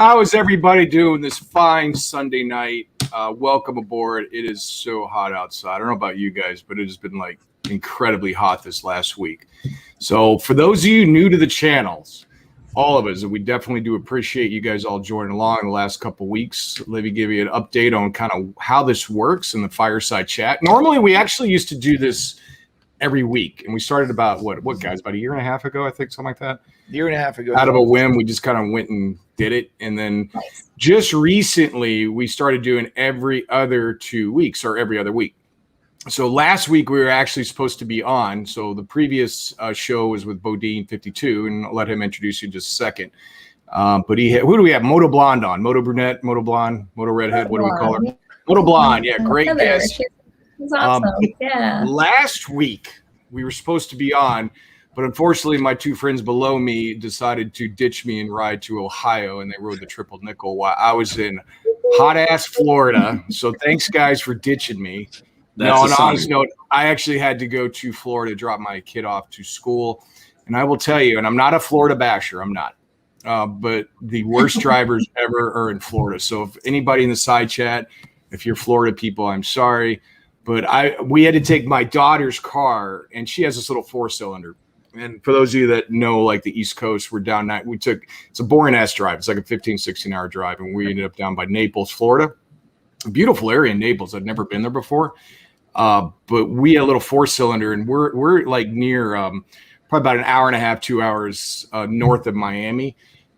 How is everybody doing this fine Sunday night? Welcome aboard. It is so hot outside. I don't know about you guys, but it has been like incredibly hot this last week. So for those of you new to the channels, all of us, we definitely do appreciate you guys all joining along in the last couple of weeks. Let me give you an update on kind of how this works in the fireside chat. Normally, we actually used to do this every week, and we started about what guys, about a year and a half ago, I think, something like that. Year and a half ago. Out of a whim, we just kind of went and did it. And then just recently, we started doing every other 2 weeks or every other week. So last week, we were actually supposed to be on. So the previous show was with Bodean 52, and I'll let him introduce you in just a second. But who do we have? Moto Blonde on. Moto Brunette, Moto Blonde, Moto Redhead. What do we call her? Moto Blonde. Yeah, great guest. She's awesome. Yeah. Last week, we were supposed to be on, but unfortunately, my two friends below me decided to ditch me and ride to Ohio, and they rode the triple nickel while I was in hot-ass Florida. So thanks, guys, for ditching me. On an honest note, I actually had to go to Florida to drop my kid off to school. And I will tell you, and I'm not a Florida basher, I'm not. But the worst drivers ever are in Florida. So if anybody in the side chat, if you're Florida people, I'm sorry. But we had to take my daughter's car, and she has this little 4-cylinder. And for those of you that know, like the East Coast, we're down that. It's a boring ass drive. It's like a 15, 16-hour drive. And we ended up down by Naples, Florida. A beautiful area in Naples. I'd never been there before. But we had a little 4-cylinder, and we're like near probably about an hour and a half, 2 hours north of Miami.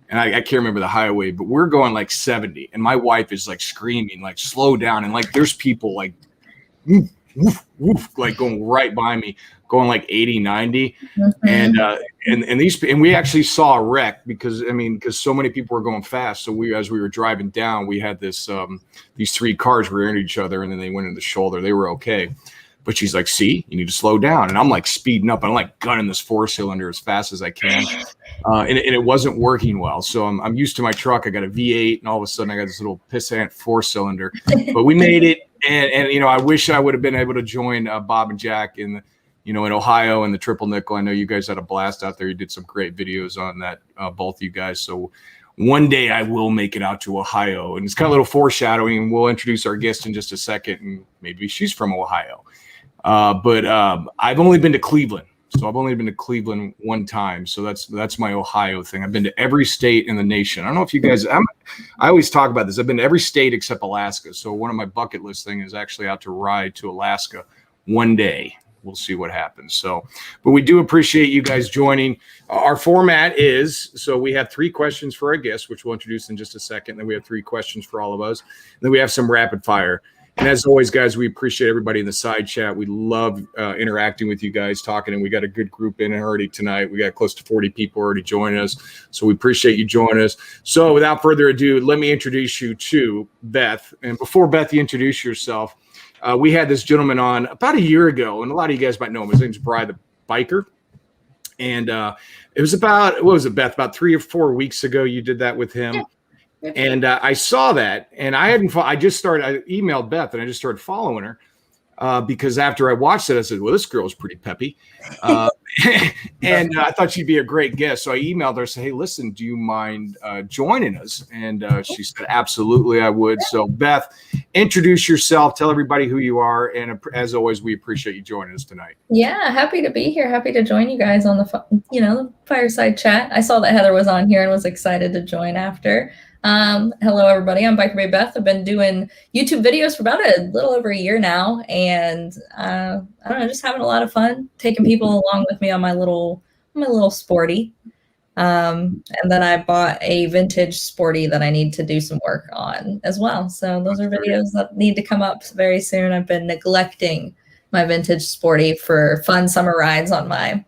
And I can't remember the highway, but we're going like 70. And my wife is like screaming, like, slow down. And like there's people like, woof, woof, woof, like going right by me, going like 80, 90. Mm-hmm. And we actually saw a wreck because so many people were going fast. So as we were driving down, we had these three cars rearing each other, and then they went in the shoulder. They were okay. But she's like, see, you need to slow down. And I'm like speeding up. I'm like gunning this 4-cylinder as fast as I can. And it wasn't working well. So I'm used to my truck. I got a V8, and all of a sudden I got this little pissant 4-cylinder. But we made it. And I wish I would have been able to join Bob and Jack in Ohio and the triple nickel. I know you guys had a blast out there. You did some great videos on that, both you guys. So one day I will make it out to Ohio. And it's kind of a little foreshadowing. We'll introduce our guest in just a second, and maybe she's from Ohio. But I've only been to Cleveland. So I've only been to Cleveland one time. So that's my Ohio thing. I've been to every state in the nation. I don't know if you guys, I always talk about this. I've been to every state except Alaska. So one of my bucket list thing is actually out to ride to Alaska one day. We'll see what happens. So, but we do appreciate you guys joining. Our format is, so we have 3 questions for our guests, which we'll introduce in just a second. Then we have 3 questions for all of us. Then we have some rapid fire. And as always, guys, we appreciate everybody in the side chat. We love interacting with you guys, talking, and we got a good group in already tonight. We got close to 40 people already joining us, so we appreciate you joining us. So without further ado, let me introduce you to Beth. And before, Beth, you introduce yourself, we had this gentleman on about a year ago, and a lot of you guys might know him. His name's Brian the Biker. And it was about, what was it, Beth, about 3 or 4 weeks ago you did that with him. Yeah. And I saw that, and I emailed Beth, and I just started following her because after I watched it, I said, well, this girl's pretty peppy. And I thought she'd be a great guest. So I emailed her and said, hey, listen, do you mind joining us? And she said, absolutely, I would. So Beth, introduce yourself, tell everybody who you are. And as always, we appreciate you joining us tonight. Yeah, happy to be here. Happy to join you guys on the fireside chat. I saw that Heather was on here and was excited to join after. Hello, everybody. I'm Biker Babe Beth. I've been doing YouTube videos for about a little over a year now, and I don't know, just having a lot of fun taking people along with me on my little sporty. And then I bought a vintage sporty that I need to do some work on as well. So those are videos that need to come up very soon. I've been neglecting my vintage sporty for fun summer rides on my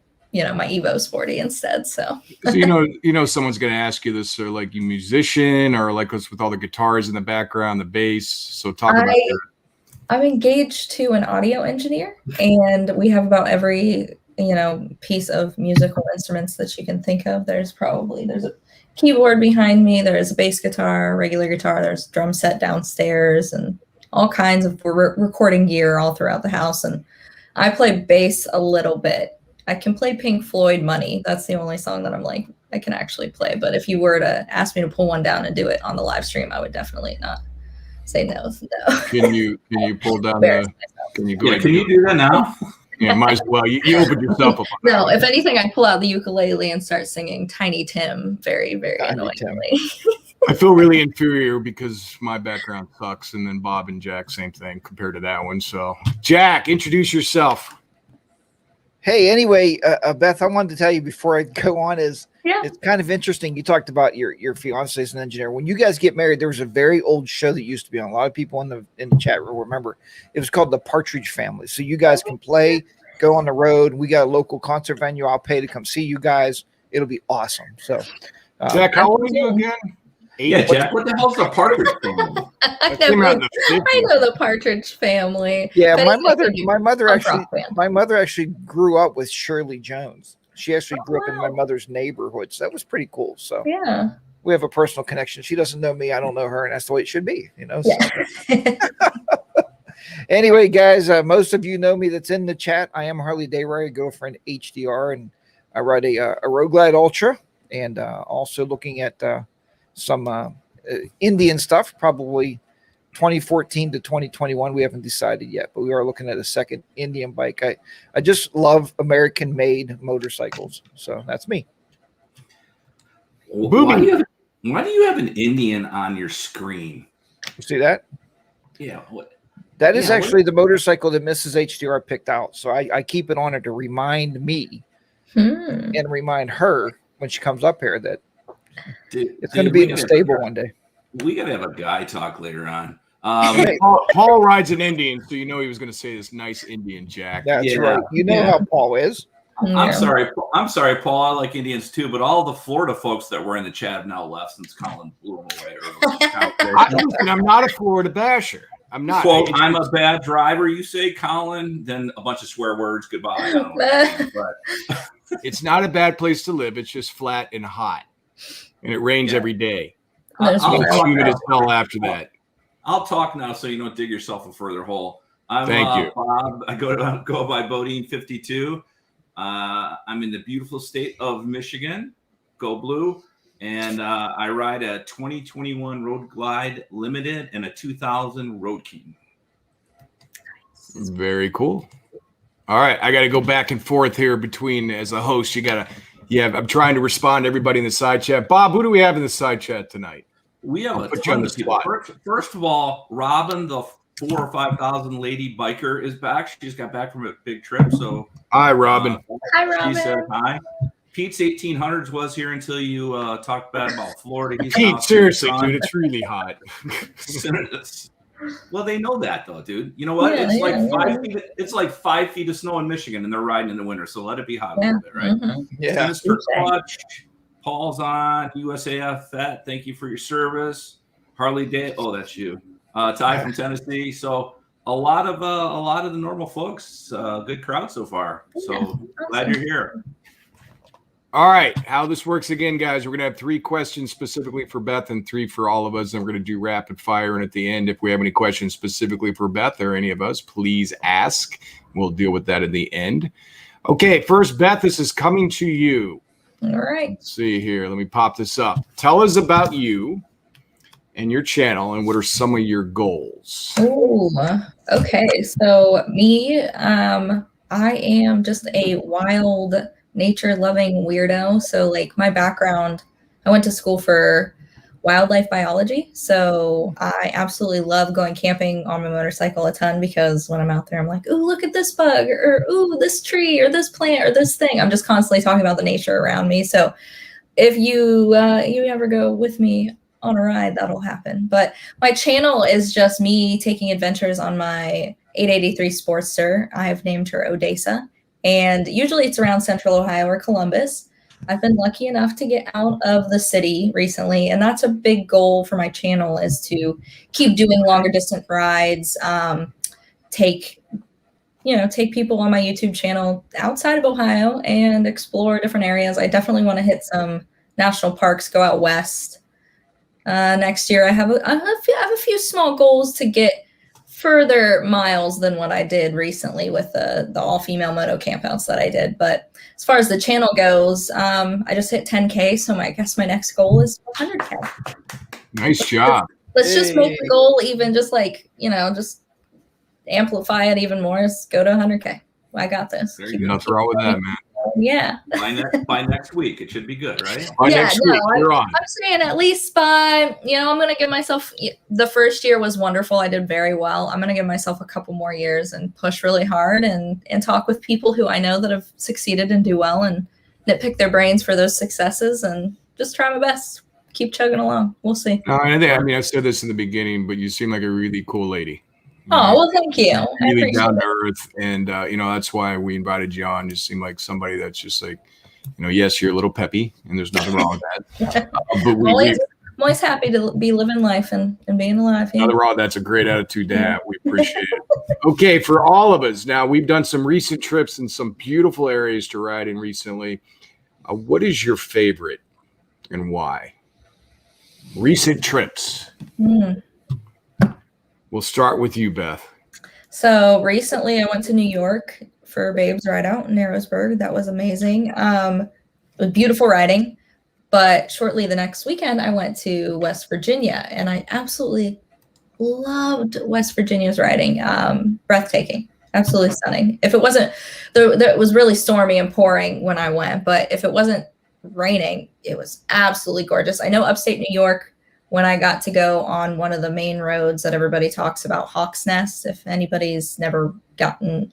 my Evo Sporty instead. So someone's going to ask you this, or like you musician, or like what's with all the guitars in the background, the bass. So talk about that. I'm engaged to an audio engineer, and we have about every, piece of musical instruments that you can think of. There's a keyboard behind me. There's a bass guitar, regular guitar. There's a drum set downstairs, and all kinds of recording gear all throughout the house. And I play bass a little bit. I can play Pink Floyd Money. That's the only song that I'm like, I can actually play. But if you were to ask me to pull one down and do it on the live stream, I would definitely not say no. Can you pull down the? Can you go? Yeah, can you do that now? Yeah, might as well. You opened yourself up. No, if anything, I pull out the ukulele and start singing Tiny Tim very, very annoyingly. I feel really inferior because my background sucks, and then Bob and Jack, same thing compared to that one. So, Jack, introduce yourself. Hey, anyway, Beth, I wanted to tell you before I go on it's kind of interesting. You talked about your fiance is an engineer. When you guys get married, there was a very old show that used to be on. A lot of people in the chat room remember. It was called The Partridge Family. So you guys can play, go on the road. We got a local concert venue. I'll pay to come see you guys. It'll be awesome. So, Jack, how old are you again? Yeah, Jack, what the hell's the Partridge Family? I know the Partridge Family. Yeah, my mother actually grew up with Shirley Jones. She actually grew up in my mother's neighborhood, so that was pretty cool. So yeah, we have a personal connection. She doesn't know me, I don't know her, and that's the way it should be, So. Yeah. Anyway, guys, most of you know me that's in the chat. I am Harley Day Rider, girlfriend HDR, and I ride a Road Glide Ultra, and also looking at some Indian stuff, probably 2014 to 2021. We haven't decided yet, but we are looking at a second Indian bike. I just love American-made motorcycles, so that's me. Why do you have an Indian on your screen? You see that? Yeah. What? That is actually the motorcycle that Mrs. HDR picked out. So I keep it on her to remind me and remind her when she comes up here that it's going to be in the stable one day. We got to have a guy talk later on. Paul rides an Indian, so you know he was going to say this nice Indian, Jack. That's right. You know how Paul is. I'm sorry, Paul. I like Indians too, but all the Florida folks that were in the chat have now left since Colin blew them away earlier. I'm not a Florida basher. I'm not. Quote, I'm a bad driver, you say, Colin, then a bunch of swear words, goodbye. I don't know, but it's not a bad place to live. It's just flat and hot. And it rains every day. I'll humid as hell after that. I'll talk now so you don't dig yourself a further hole. Thank you. Bob. I go by Bodean 52. I'm in the beautiful state of Michigan. Go Blue. And I ride a 2021 Road Glide Limited and a 2000 Road King. Very cool. All right, I got to go back and forth here between as a host. I'm trying to respond to everybody in the side chat. Bob, who do we have in the side chat tonight? We have a ton of people. First of all, Robin, the 4,000 or 5,000 lady biker, is back. She just got back from a big trip. So hi, Robin. Hi, Robin. She said hi. Pete's 1800s was here until you talked bad about Florida. Pete, seriously, dude, it's really hot. Well, they know that though, dude. You know what? It's like 5 feet of snow in Michigan, and they're riding in the winter. So let it be hot a little bit, right? Mm-hmm. Yeah. Mr. Clutch, Paul's on USAF vet. Thank you for your service. Harley Day. Oh, that's you. Ty from Tennessee. So a lot of the normal folks. Good crowd so far. So glad you're here. All right, how this works again, guys, we're going to have 3 questions specifically for Beth and 3 for all of us. And we're going to do rapid fire. And at the end, if we have any questions specifically for Beth or any of us, please ask. We'll deal with that at the end. Okay, first, Beth, this is coming to you. All right. Let's see here. Let me pop this up. Tell us about you and your channel and what are some of your goals. Oh, okay. So me, I am just a wild nature-loving weirdo. So like my background, I went to school for wildlife biology. So I absolutely love going camping on my motorcycle a ton because when I'm out there, I'm like, ooh, look at this bug, or ooh, this tree, or this plant, or this thing. I'm just constantly talking about the nature around me. So if you ever go with me on a ride, that'll happen. But my channel is just me taking adventures on my 883 Sportster. I've named her Odessa. And usually it's around Central Ohio or Columbus. I've been lucky enough to get out of the city recently, and that's a big goal for my channel is to keep doing longer distance rides, take people on my YouTube channel outside of Ohio and explore different areas. I definitely want to hit some national parks, go out west. Next year, I have a few small goals to get further miles than what I did recently with the all-female moto campouts that I did. But as far as the channel goes, I just hit 10K, so I guess my next goal is 100K. Nice job. Let's just make the goal even just like, just amplify it even more. Is go to 100K. I got this. Nothing wrong with that, man. Yeah. By next week, it should be good, right? By next week, you're on. I'm saying at least by, I'm going to give myself, the first year was wonderful. I did very well. I'm going to give myself a couple more years and push really hard and talk with people who I know that have succeeded and do well and nitpick their brains for those successes and just try my best. Keep chugging along. We'll see. No, I said this in the beginning, but you seem like a really cool lady. Oh, well, thank you. Really down to earth. And, that's why we invited you on. You seem like somebody that's just like, yes, you're a little peppy and there's nothing wrong with that. But I'm always happy to be living life and being alive. Yeah. Nothing wrong. That's a great attitude to have. We appreciate it. Okay. For all of us now, we've done some recent trips in some beautiful areas to ride in recently. What is your favorite and why? Recent trips. We'll start with you, Beth. So recently I went to New York for Babe's Ride Out in Narrowsburg. That was amazing. It was beautiful riding. But shortly the next weekend, I went to West Virginia, and I absolutely loved West Virginia's riding. Breathtaking. Absolutely stunning. If it wasn't, it was really stormy and pouring when I went, but if it wasn't raining, it was absolutely gorgeous. I know upstate New York, when I got to go on one of the main roads that everybody talks about, Hawk's Nest. If anybody's never gotten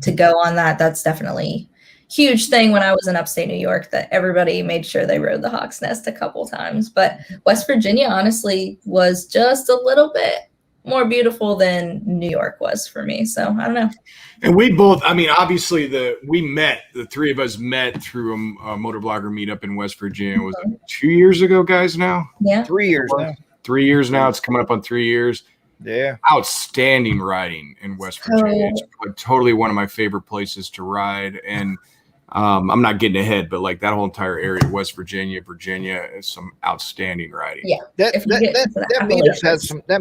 to go on that, that's definitely a huge thing when I was in upstate New York, that everybody made sure they rode the Hawk's Nest a couple times. But West Virginia, honestly, was just a little bit more beautiful than New York was for me. So I don't know. And we both, obviously the three of us met through a motor blogger meetup in West Virginia. Was it 2 years ago, guys, now? Yeah. 3 years now. 3 years now. It's coming up on 3 years. Yeah. Outstanding riding in West Virginia. It's totally one of my favorite places to ride. And I'm not getting ahead, but like that whole entire area, West Virginia, is some outstanding riding. Yeah. That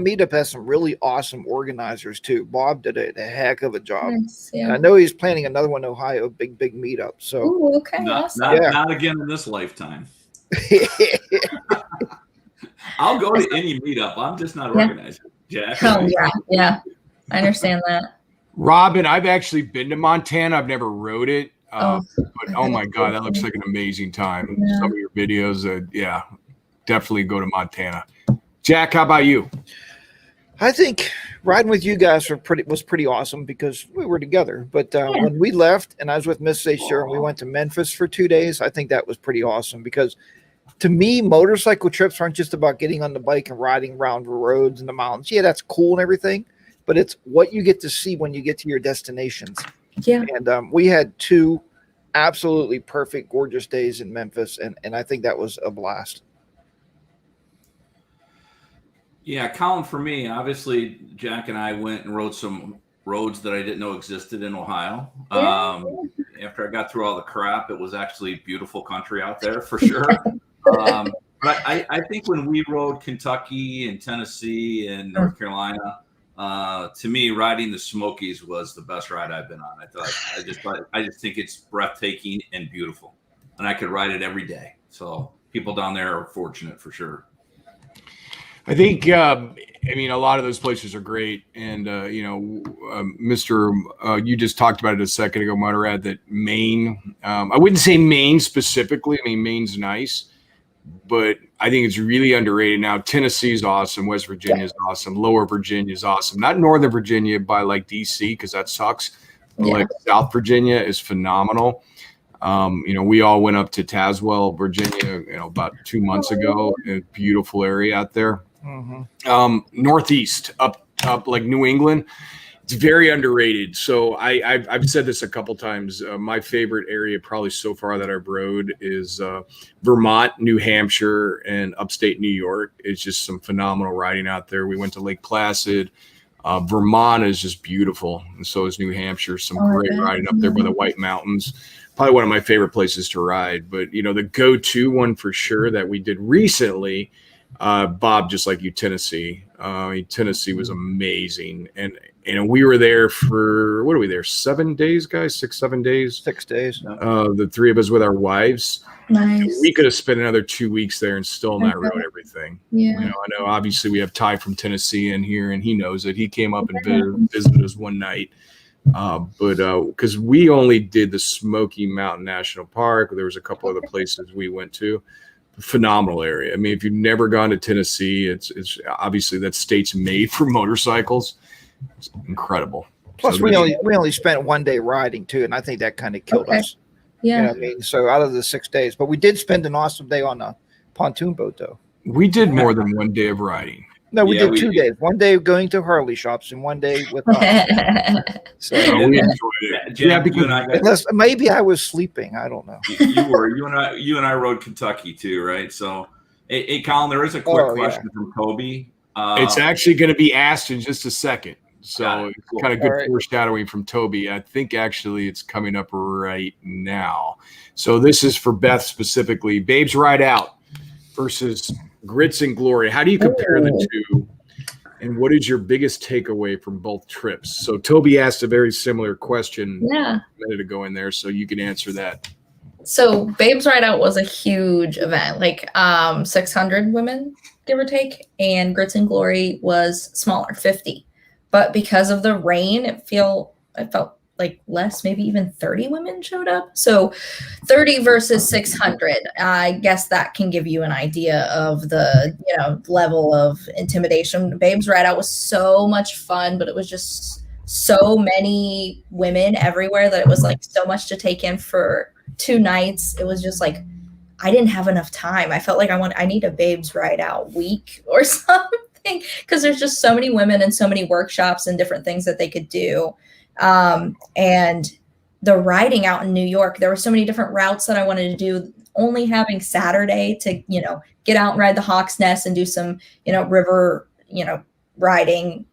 meetup has some really awesome organizers too. Bob did a heck of a job. Nice, yeah. And I know he's planning another one in Ohio, big meetup. So ooh, okay, awesome. Not again in this lifetime. I'll go to any meetup. I'm just not organized. Jack. Oh, yeah. I understand that. Robin, I've actually been to Montana. I've never rode it. But oh my God, that looks like an amazing time. Yeah. Some of your videos, definitely go to Montana. Jack, how about you? I think riding with you guys was pretty awesome because we were together. But when we left and I was with Miss H.R. and we went to Memphis for 2 days, I think that was pretty awesome because to me, motorcycle trips aren't just about getting on the bike and riding around the roads and the mountains. Yeah, that's cool and everything, but it's what you get to see when you get to your destinations. Yeah. And we had 2 absolutely perfect, gorgeous days in Memphis, and I think that was a blast. Yeah, Colin, for me, obviously, Jack and I went and rode some roads that I didn't know existed in Ohio. After I got through all the crap, it was actually beautiful country out there for sure. But I think when we rode Kentucky and Tennessee and North Carolina, to me, riding the Smokies was the best ride I've been on. I just think it's breathtaking and beautiful, and I could ride it every day. So people down there are fortunate for sure. I think, a lot of those places are great. And, you just talked about it a second ago, Motorrad, that Maine, I wouldn't say Maine specifically. Maine's nice, but I think it's really underrated. Now, Tennessee's awesome. West Virginia's awesome. Lower Virginia's awesome. Not Northern Virginia by like DC, because that sucks. But like South Virginia is phenomenal. We all went up to Tazewell, Virginia, about 2 months ago. A beautiful area out there. Mm-hmm. Northeast, up like New England. It's very underrated. So I've said this a couple times. My favorite area probably so far that I've rode is Vermont, New Hampshire, and upstate New York. It's just some phenomenal riding out there. We went to Lake Placid. Vermont is just beautiful. And so is New Hampshire. Some great riding up there by the White Mountains. Probably one of my favorite places to ride. But, the go-to one for sure that we did recently, Bob, just like you, Tennessee. Tennessee was amazing, and we were there for what are we there 7 days, guys? 7 days. 6 days. The three of us with our wives. Nice. We could have spent another 2 weeks there and still not ruin everything. Yeah. I know. Obviously, we have Ty from Tennessee in here, and he knows it. He came up and visited us one night, but because we only did the Smoky Mountain National Park, there was a couple other places we went to. Phenomenal area. I mean, if you've never gone to Tennessee, it's obviously that state's made for motorcycles. It's incredible. Plus, we only spent 1 day riding too, and I think that kind of killed us. Yeah. You know what I mean? So out of the 6 days, but we did spend an awesome day on a pontoon boat, though. We did more than 1 day of riding. No, we did 2 days. 1 day going to Harley shops and 1 day with So we enjoyed it. Jeff, unless maybe I was sleeping. I don't know. You were. You and I rode Kentucky too, right? So, hey, Colin, there is a quick question from Toby. It's actually going to be asked in just a second. So it's cool. kind of good foreshadowing from Toby. I think actually it's coming up right now. So this is for Beth specifically. Babes Ride Out versus Grits and Glory. How do you compare the two? And what is your biggest takeaway from both trips? So Toby asked a very similar question a minute ago in there, so you can answer that. So Babes Ride Out was a huge event, like 600 women, give or take, and Grits and Glory was smaller, 50. But because of the rain, it felt like less, maybe even 30 women showed up. So 30 versus 600, I guess that can give you an idea of the, level of intimidation. Babes Ride Out was so much fun, but it was just so many women everywhere that it was like so much to take in for 2 nights. It was just like, I didn't have enough time. I felt like I need a Babes Ride Out week or something, because there's just so many women and so many workshops and different things that they could do. And the riding out in New York, there were so many different routes that I wanted to do. Only having Saturday to, get out and ride the Hawk's Nest and do some, river, riding.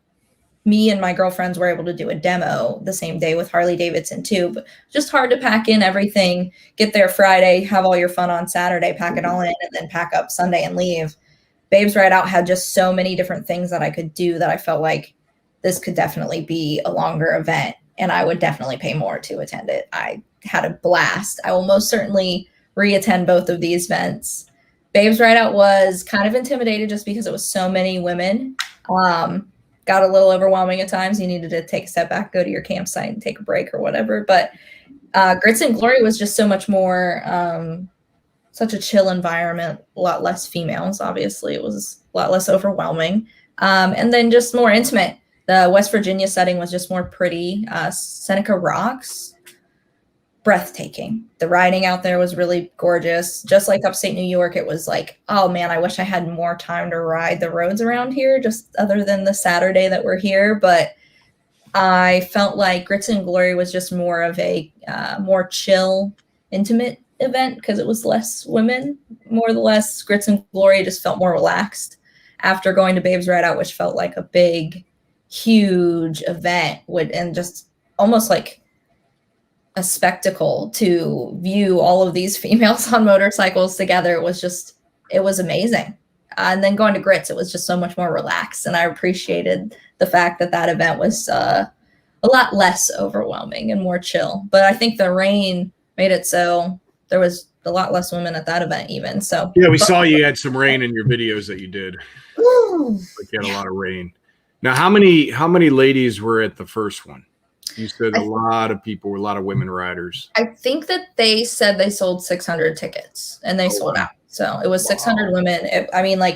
Me and my girlfriends were able to do a demo the same day with Harley Davidson too, but just hard to pack in everything, get there Friday, have all your fun on Saturday, pack it all in, and then pack up Sunday and leave. Babes Ride Out had just so many different things that I could do that I felt like this could definitely be a longer event, and I would definitely pay more to attend it. I had a blast. I will most certainly re-attend both of these events. Babes Ride Out was kind of intimidated just because it was so many women. Got a little overwhelming at times. You needed to take a step back, go to your campsite and take a break or whatever. But Grits and Glory was just so much more, such a chill environment, a lot less females, obviously. It was a lot less overwhelming. And then just more intimate. The West Virginia setting was just more pretty. Seneca Rocks, breathtaking. The riding out there was really gorgeous. Just like upstate New York, it was like, oh man, I wish I had more time to ride the roads around here, just other than the Saturday that we're here. But I felt like Grits and Glory was just more of a more chill, intimate event because it was less women. More or less, Grits and Glory just felt more relaxed after going to Babes Ride Out, which felt like a big, huge event and just almost like a spectacle to view all of these females on motorcycles together. It was amazing. And then going to Grits, it was just so much more relaxed. And I appreciated the fact that event was a lot less overwhelming and more chill. But I think the rain made it so there was a lot less women at that event even. So yeah, we saw you had some rain in your videos that you did. Like you had a lot of rain. Now, how many ladies were at the first one? You said a lot of people were a lot of women riders. I think that they said they sold 600 tickets and they sold out. So it was 600 women.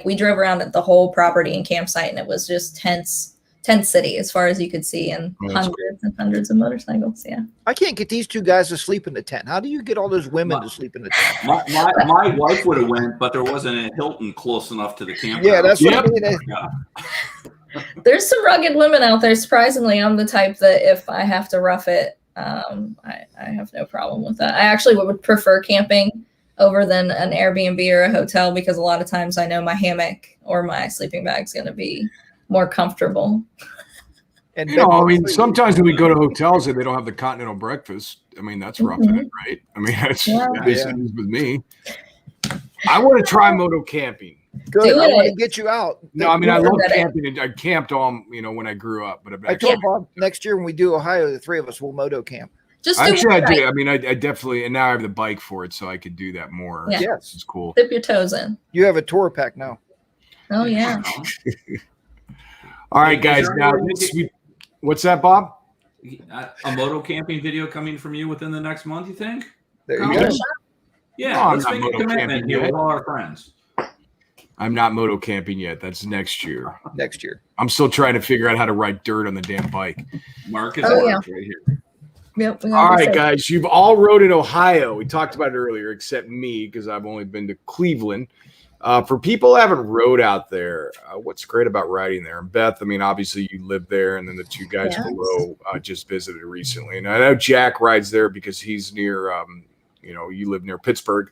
We drove around at the whole property and campsite, and it was just tent city as far as you could see, and hundreds and hundreds of motorcycles. Yeah. I can't get these two guys to sleep in the tent. How do you get all those women to sleep in the tent? My wife would have went, but there wasn't a Hilton close enough to the campground. Yeah, that's what I mean. There's some rugged women out there. Surprisingly, I'm the type that if I have to rough it, I have no problem with that. I actually would prefer camping over than an Airbnb or a hotel because a lot of times I know my hammock or my sleeping bag is going to be more comfortable. And sometimes when we go to hotels and they don't have the continental breakfast, that's roughing it, right? That's with me. I want to try moto camping. Good. Do I want to it. get you out. No, I mean, I Yeah, love but I- camping. I camped all, when I grew up, but I told Bob next year when we do Ohio, the three of us will moto camp. Just do actually, I one do. night. I mean, I definitely, and now I have the bike for it, so I could do that more. Yeah. Yes. It's cool. Dip your toes in. You have a tour pack now. Oh yeah. All right, Is guys. there Now, any way you can what's that, Bob? a moto camping video coming from you within the next month, you think? There Oh, you go. yeah. Yeah, No, I'm let's not make a moto commitment camping here yet. with all our friends. I'm not moto camping yet. That's next year. Next year. I'm still trying to figure out how to ride dirt on the damn bike. Mark is Oh, yeah. right here. Yep. we All gotta be right, safe. guys. You've all rode in Ohio. We talked about it earlier, except me, because I've only been to Cleveland. For people who haven't rode out there, what's great about riding there? And Beth, I mean, obviously you live there, and then the two guys Yes. below just visited recently. And I know Jack rides there because he's near, you live near Pittsburgh.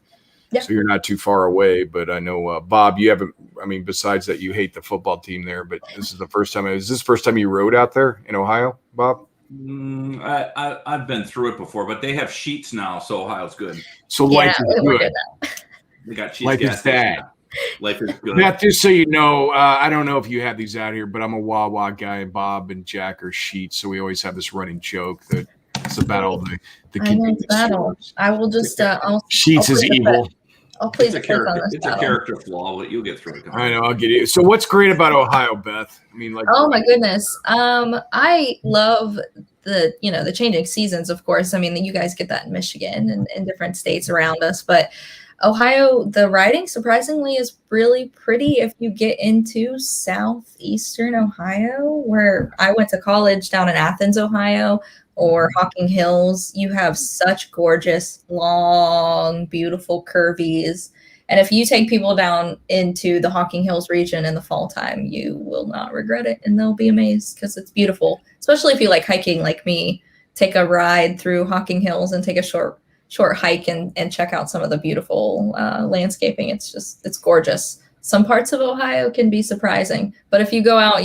Yeah. So you're not too far away, but I know Bob, you haven't. I mean, besides that, you hate the football team there, but this is the first time. Is this the first time you rode out there in Ohio, Bob? I've been through it before, but they have sheets now, so Ohio's good. So Yeah, life is we're good. good. They got sheets. Life is gas station bad. now. Life is good. Beth, just so you know, I don't know if you have these out here, but I'm a Wawa guy, and Bob and Jack are Sheets, so we always have this running joke that it's about all the I know it's convenience battle. stores. I will just Sheets I'll is plead the evil. fifth. I'll plead It's the a fifth on character. this It's a battle. character flaw, but you'll get through it. I know, I'll get it. So what's great about Ohio, Beth? I mean, like, Oh my goodness. I love the changing seasons, of course. I mean, you guys get that in Michigan and in different states around us, but Ohio, the riding surprisingly is really pretty if you get into southeastern Ohio, where I went to college down in Athens, Ohio, or Hocking Hills. You have such gorgeous, long, beautiful curvies. And if you take people down into the Hocking Hills region in the fall time, you will not regret it, and they'll be amazed because it's beautiful. Especially if you like hiking like me, take a ride through Hocking Hills and take a short hike and check out some of the beautiful landscaping. It's gorgeous. Some parts of Ohio can be surprising, but if you go out,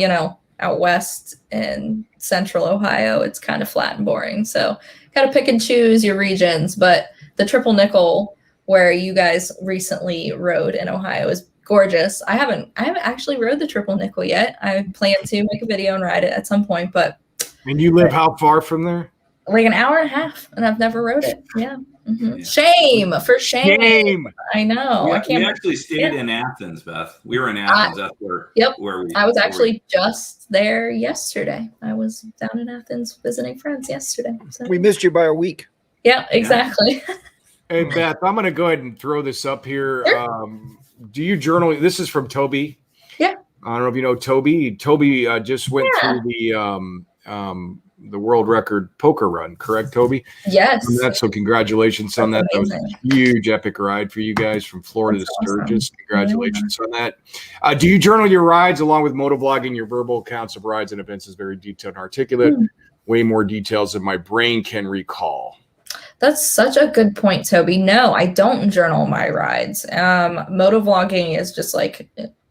out west and central Ohio, it's kind of flat and boring. So got to pick and choose your regions. But the Triple Nickel, where you guys recently rode in Ohio, is gorgeous. I haven't actually rode the Triple Nickel yet. I plan to make a video and ride it at some point, but and you live how far from there? like an hour and a half, and I've never rode it. Yeah. Mm-hmm. Yeah. Shame. I know. I We can't. actually stayed in Athens, Beth. We were in Athens. That's where. Yep. Where we. I was where actually just there yesterday. I was down in Athens visiting friends yesterday. So. We missed you by a week. Yeah, exactly. Hey, Beth, I'm going to go ahead and throw this up here. Sure. Do you journal? This is from Toby. Yeah. I don't know if you know Toby. Toby just went through the world record poker run, correct, Toby? Yes. So congratulations on that. That's That was a huge epic ride for you guys from Florida That's to Sturgis. awesome. Congratulations on that. Do you journal your rides along with motovlogging? Your verbal accounts of rides and events is very detailed and articulate. Way more details than my brain can recall. That's such a good point, Toby. No, I don't journal my rides. Motovlogging is just like,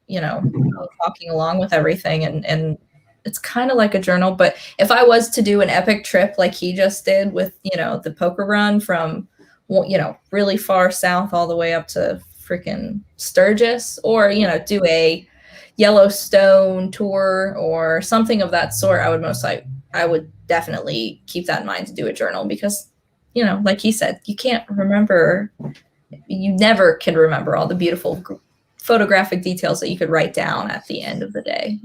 walking along with everything, and it's kind of like a journal. But if I was to do an epic trip like he just did with, the poker run from, really far south all the way up to freaking Sturgis, or, do a Yellowstone tour or something of that sort, I would definitely keep that in mind to do a journal because, like he said, you never can remember all the beautiful photographic details that you could write down at the end of the day,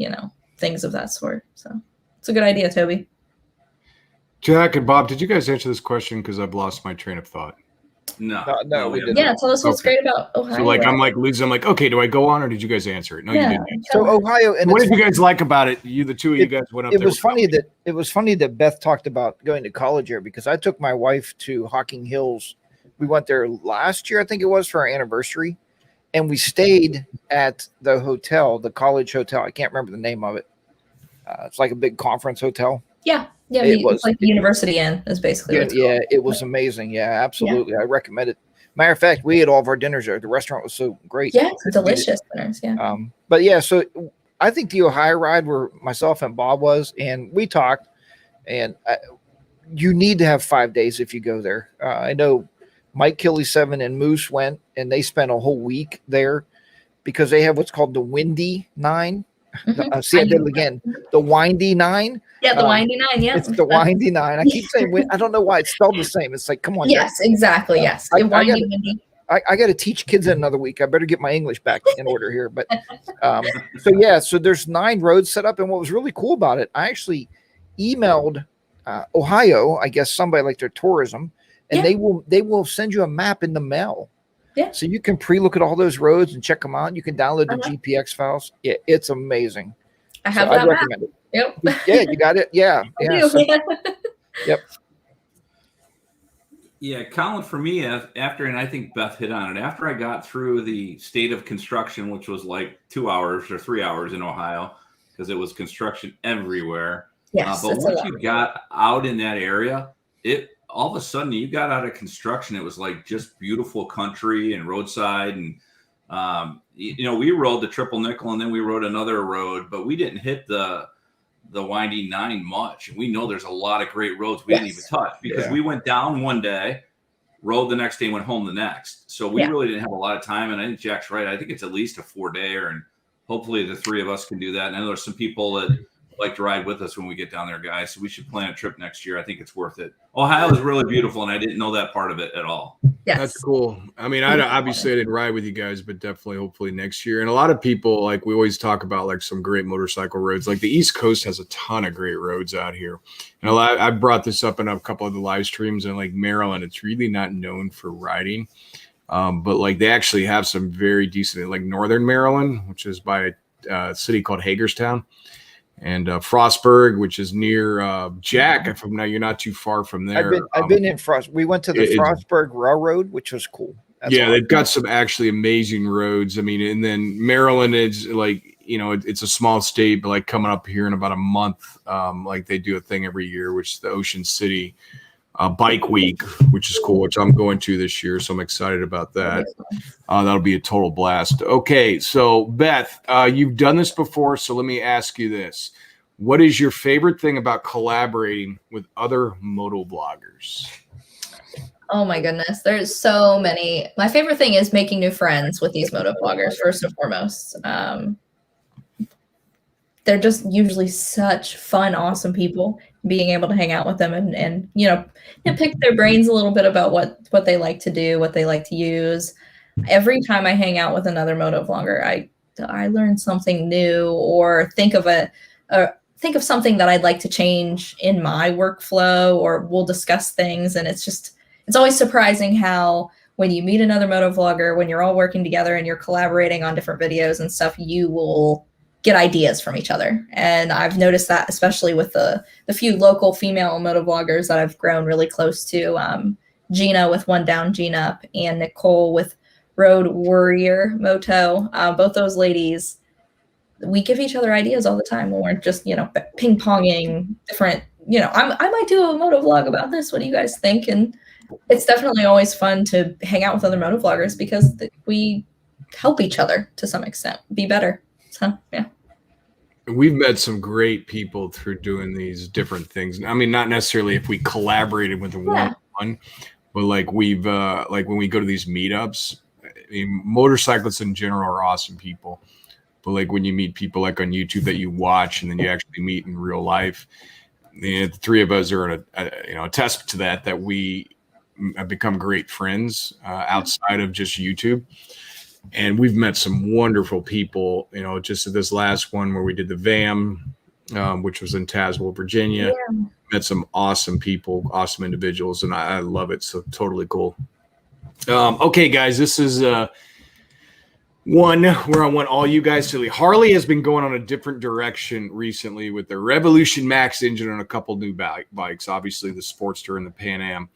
things of that sort. So it's a good idea, Toby. Jack and Bob, did you guys answer this question? Because I've lost my train of thought. No, we didn't. Yeah, tell us what's great about Ohio. So I'm like losing. I'm like, okay, do I go on or did you guys answer it? No, you didn't. So Ohio, and What did you guys like about it? The two of you guys went up. It was funny that Beth talked about going to college here because I took my wife to Hocking Hills. We went there last year, I think it was, for our anniversary, and we stayed at the hotel, the college hotel. I can't remember the name of it. It's like a big conference hotel. Yeah, it's like the University Inn is basically. Yeah, it was amazing. Yeah, absolutely. I recommend it. Matter of fact, we ate all of our dinners there. The restaurant was so great. Yeah, it's delicious dinners. Yeah. But yeah, so I think the Ohio ride where myself and Bob was, and we talked, and you need to have 5 days if you go there. I know Mike Killy 7 and Moose went, and they spent a whole week there. because they have what's called the Windy 9. Mhm. See, I did it again. The Windy 9. Yeah, the Windy 9. Yeah, It's the Windy 9. I keep saying, I don't know why it's spelled the same. It's like, come on, yes, guys. exactly. Yes, I Windy, windy. I got to teach kids in another week. I better get my English back in order here. But so there's 9 roads set up. And what was really cool about it, I actually emailed Ohio, I guess somebody like their tourism, and they will send you a map in the mail. Yeah. So you can pre-look at all those roads and check them out. You can download the GPX files. Yeah, it's amazing. I have I'd that recommend map. it. Yep. Yeah, you got it. Yeah. I do. Yep. Yeah, Colin, for me, after, and I think Beth hit on it, after I got through the state of construction, which was like 2 hours or 3 hours in Ohio, because it was construction everywhere. Yes. But once you got out in that area, all of a sudden you got out of construction. It was like just beautiful country and roadside. And, we rode the Triple Nickel and then we rode another road, but we didn't hit the Windy 9 much. And we know there's a lot of great roads we didn't even touch because we went down one day, rode the next day, went home the next. So we really didn't have a lot of time. And I think Jack's right. I think it's at least a 4-dayer, and hopefully the 3 of us can do that. And I know there's some people that like to ride with us when we get down there, guys. So we should plan a trip next year. I think it's worth it. Ohio is really beautiful, and I didn't know that part of it at all. Yes. That's cool. I mean, obviously I didn't ride with you guys, but definitely hopefully next year. And a lot of people, like, we always talk about like some great motorcycle roads. Like the East Coast has a ton of great roads out here. And I brought this up in a couple of the live streams, and like Maryland, it's really not known for riding. But like they actually have some very decent, like Northern Maryland, which is by a city called Hagerstown. And Frostburg, which is near Jack. If I'm now, you're not too far from there. I've been in Frost. We went to the Frostburg Railroad, which was cool. They've got some actually amazing roads. I mean, and then Maryland is like, it's a small state, but like coming up here in about a month, like they do a thing every year, which is the Ocean City Bike Week, which is cool, which I'm going to this year. So I'm excited about that. That'll be a total blast. Okay. So Beth, you've done this before. So let me ask you this. What is your favorite thing about collaborating with other moto bloggers? Oh my goodness. There's so many. My favorite thing is making new friends with these moto bloggers, first and foremost. They're just usually such fun, awesome people. Being able to hang out with them and pick their brains a little bit about what they like to do, what they like to use. Every time I hang out with another moto vlogger, I learn something new or think of something that I'd like to change in my workflow, or we'll discuss things. And it's always surprising how when you meet another moto vlogger, when you're all working together and you're collaborating on different videos and stuff, you will get ideas from each other. And I've noticed that especially with the few local female moto vloggers that I've grown really close to, Gina with One Down, Gina Up, and Nicole with Road Warrior Moto. Both those ladies, we give each other ideas all the time when we're just, ping ponging different, I might do a moto vlog about this. What do you guys think? And it's definitely always fun to hang out with other moto vloggers because we help each other to some extent be better. So, yeah. We've met some great people through doing these different things. I mean, not necessarily if we collaborated with one, but like we've like when we go to these meetups, I mean, motorcyclists in general are awesome people. But like when you meet people like on YouTube that you watch and then you actually meet in real life, the 3 of us are a testament to that we have become great friends outside of just YouTube. And we've met some wonderful people, just at this last one where we did the VAM, which was in Tazewell, Virginia. Yeah. Met some awesome people, awesome individuals, and I love it. So totally cool. Okay, guys, this is one where I want all you guys to leave. Harley has been going on a different direction recently with their Revolution Max engine and a couple new bikes, obviously the Sportster and the Pan Am.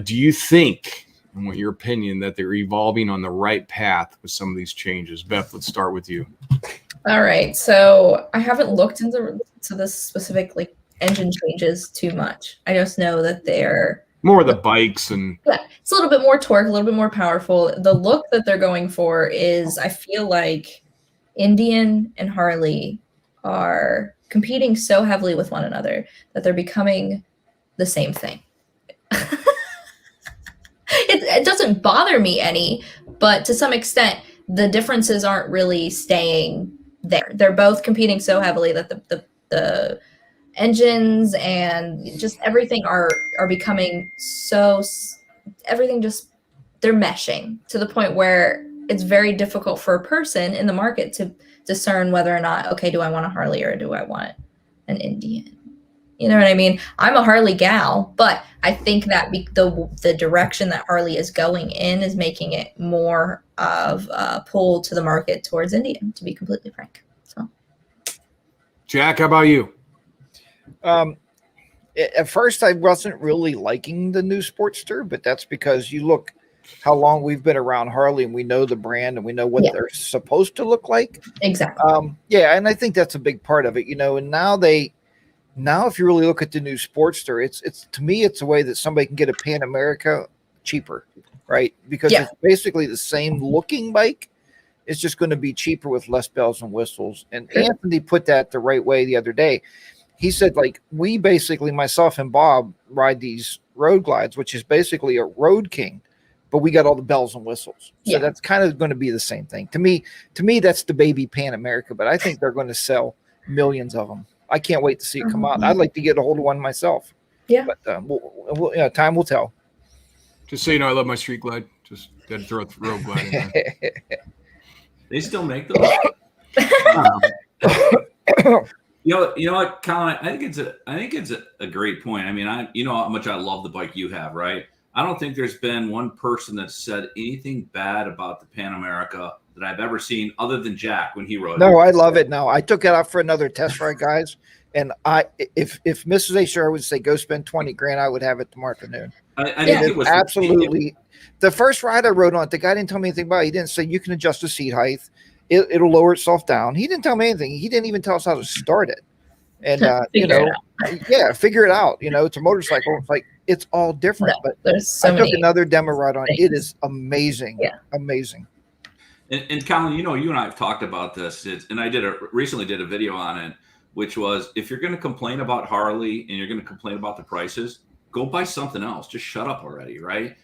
Do you think, and what your opinion, that they're evolving on the right path with some of these changes? Beth, let's start with you. All right. So I haven't looked into this specific engine changes too much. I just know that they're more of the bikes and it's a little bit more torque, a little bit more powerful. The look that they're going for is, I feel like Indian and Harley are competing so heavily with one another that they're becoming the same thing. It doesn't bother me any, but to some extent, the differences aren't really staying there. They're both competing so heavily that the engines and just everything are becoming everything just, they're meshing to the point where it's very difficult for a person in the market to discern whether or not, okay, do I want a Harley or do I want an Indian? You know what I mean? I'm a Harley gal, but I think that the direction that Harley is going in is making it more of a pull to the market towards Indian, to be completely frank. So, Jack, how about you? At first, I wasn't really liking the new Sportster, but that's because you look how long we've been around Harley and we know the brand and we know what they're supposed to look like. Exactly. Yeah, and I think that's a big part of it, you know. And now if you really look at the new Sportster, it's to me, it's a way that somebody can get a Pan America cheaper, right? Because it's basically the same looking bike. It's just going to be cheaper with less bells and whistles. And Anthony put that the right way the other day. He said, like, we basically, myself and Bob, ride these road glides, which is basically a Road King, but we got all the bells and whistles. So that's kind of going to be the same thing. To me, that's the baby Pan America, but I think they're going to sell millions of them. I can't wait to see it come out. I'd like to get a hold of one myself. Yeah. But we'll time will tell. Just so you know, I love my street glide. Just got to throw a road glide in there. They still make those. You know what, Colin? I think it's a great point. I mean, you know how much I love the bike you have, right? I don't think there's been one person that said anything bad about the Pan America that I've ever seen, other than Jack when he rode it. No, I love it now. I took it out for another test ride, guys. And if Mrs. Asher would say go spend $20,000, I would have it tomorrow afternoon. I think it was absolutely the first ride I rode on it. The guy didn't tell me anything about it. He didn't say you can adjust the seat height. It'll lower itself down. He didn't tell me anything. He didn't even tell us how to start it. And figure it out. You know, it's a motorcycle. It's like it's all different. But there's so I took another demo ride on it. It is amazing. Yeah, amazing. And Colin, you know, you and I have talked about this, and I recently did a video on it, which was if you're going to complain about Harley and you're going to complain about the prices, go buy something else. Just shut up already, right?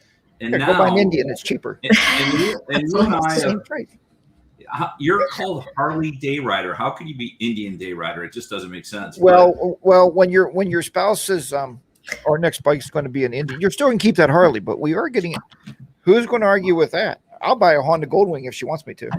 And now go buy an Indian. It's cheaper. And you and I, you're called Harley Day Rider. How can you be Indian Day Rider? It just doesn't make sense. Well, when your spouse says our next bike's going to be an Indian, you're still going to keep that Harley, but we are getting it. Who's going to argue with that? I'll buy a Honda Goldwing if she wants me to.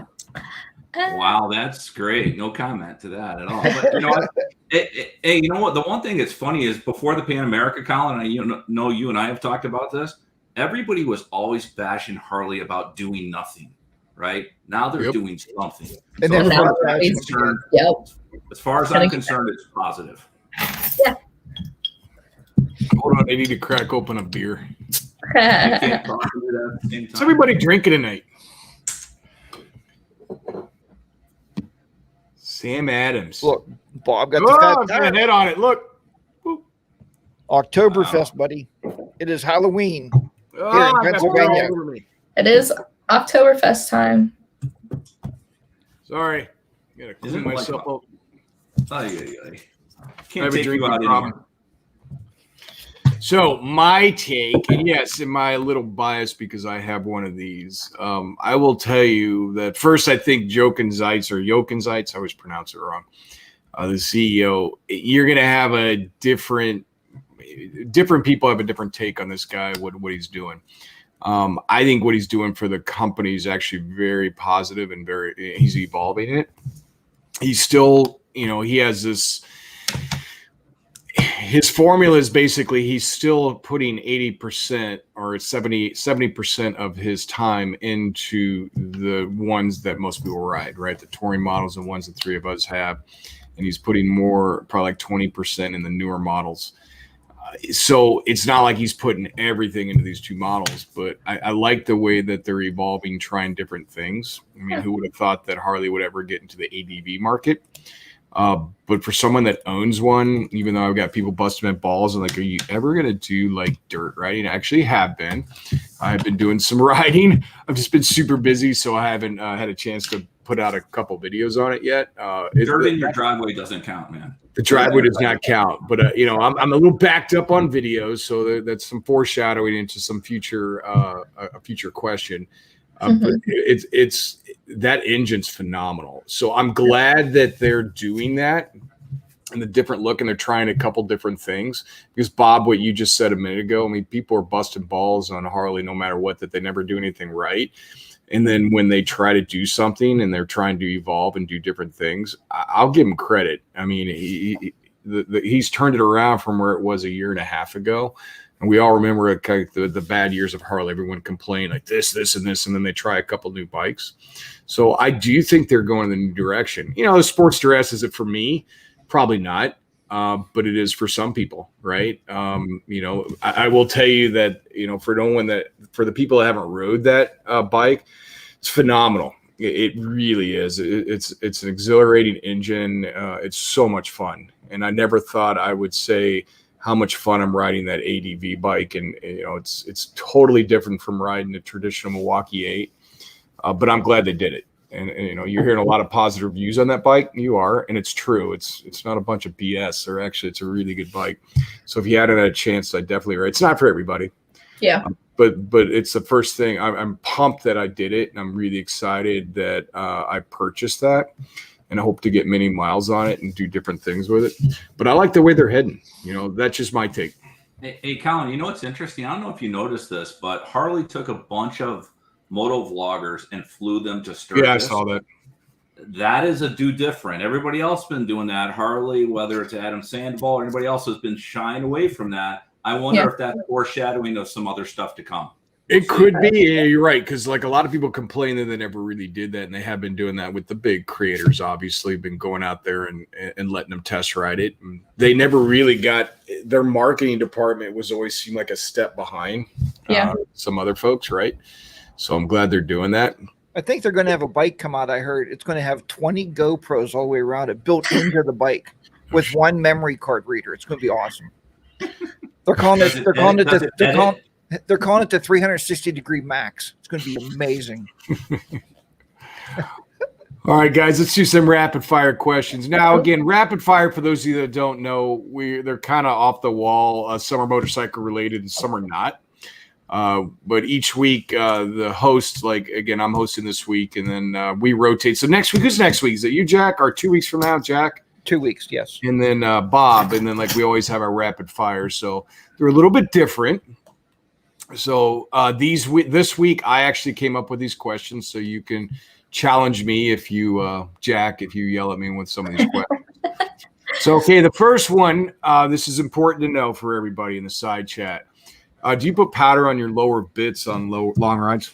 Wow, that's great. No comment to that at all. But you know what? Hey, you know what? The one thing that's funny is before the Pan America, Colin, you and I have talked about this. Everybody was always bashing Harley about doing nothing, right? Now they're doing something. And so as far as I'm concerned, it's positive. Yeah. Hold on, I need to crack open a beer. Can't talk to me at the same time. What's everybody drinking tonight? Sam Adams. Look, Bob got the fat got a head on it. Look. Oktoberfest, buddy. It is Halloween here in Pennsylvania. It is Oktoberfest time. Sorry. Gotta clean myself up. Can't take you out anymore. So my take, and yes, am I a little biased because I have one of these? I will tell you that first, I think Jochen Zeitz, I always pronounce it wrong. The CEO, you're going to have a different people have a different take on this guy, what he's doing. I think what he's doing for the company is actually very positive and he's evolving it. He's still, he has this. His formula is basically he's still putting 80% or 70% of his time into the ones that most people ride, right? The touring models and ones that three of us have. And he's putting more, probably like 20% in the newer models. So it's not like he's putting everything into these two models, but I like the way that they're evolving, trying different things. I mean, who would have thought that Harley would ever get into the ADV market? But for someone that owns one, even though I've got people busting my balls and like, are you ever going to do like dirt riding? I actually have been. I've been doing some riding. I've just been super busy, so I haven't had a chance to put out a couple videos on it yet. Dirt in your driveway doesn't count, man. The driveway does not count, but I'm a little backed up on videos, so that's some foreshadowing into some future a future question. But it's that engine's phenomenal. So I'm glad that they're doing that and the different look, and they're trying a couple different things. Because Bob, what you just said a minute ago, I mean, people are busting balls on Harley no matter what, that they never do anything right. And then when they try to do something and they're trying to evolve and do different things, I'll give him credit. I mean, he's turned it around from where it was a year and a half ago. And we all remember the bad years of Harley. Everyone complained like this, and this, and then they try a couple new bikes. So I do think they're going in the new direction. You know, the Sportster S, is it for me? Probably not, but it is for some people, right? You know, I will tell you that, you know, for the people that haven't rode that bike, it's phenomenal. It really is. It's an exhilarating engine. It's so much fun, and I never thought I would say how much fun I'm riding that ADV bike, and you know, it's totally different from riding a traditional Milwaukee 8. But I'm glad they did it. And you know, you're hearing a lot of positive reviews on that bike. You are, and it's true. It's not a bunch of BS. Or actually, it's a really good bike. So if you hadn't had a chance, I definitely ride. It's not for everybody. Yeah. But it's the first thing. I'm pumped that I did it, and I'm really excited that I purchased that, and I hope to get many miles on it and do different things with it. But I like the way they're heading. You know, that's just my take. Hey, Colin, you know what's interesting? I don't know if you noticed this, but Harley took a bunch of moto vloggers and flew them to Sturgis. Yeah, I saw that. That is a do different. Everybody else been doing that. Harley, whether it's Adam Sandoval or anybody else, has been shying away from that. I wonder if that's foreshadowing of some other stuff to come. It could be. Yeah, you're right. Because like a lot of people complain that they never really did that, and they have been doing that with the big creators. Obviously, been going out there and letting them test ride it. And they never really got their marketing department was always seemed like a step behind. Some other folks, right? So I'm glad they're doing that. I think they're going to have a bike come out. I heard it's going to have 20 GoPros all the way around it built into the bike with one memory card reader. It's going to be awesome. They're calling it the 360-degree max. It's going to be amazing. All right, guys, let's do some rapid fire questions. Now, again, rapid fire, for those of you that don't know, they're kind of off the wall. Some are motorcycle related and some are not. But each week, the host, like, again, I'm hosting this week, and then we rotate. So next week, who's next week? Is it you, Jack, or 2 weeks from now, Jack? 2 weeks, yes. And then Bob, and then like we always have our rapid fire. So they're a little bit different. So this week, I actually came up with these questions, so you can challenge me if you, Jack, if you yell at me with some of these questions. So, okay, the first one, this is important to know for everybody in the side chat. Do you put powder on your lower bits on long rides?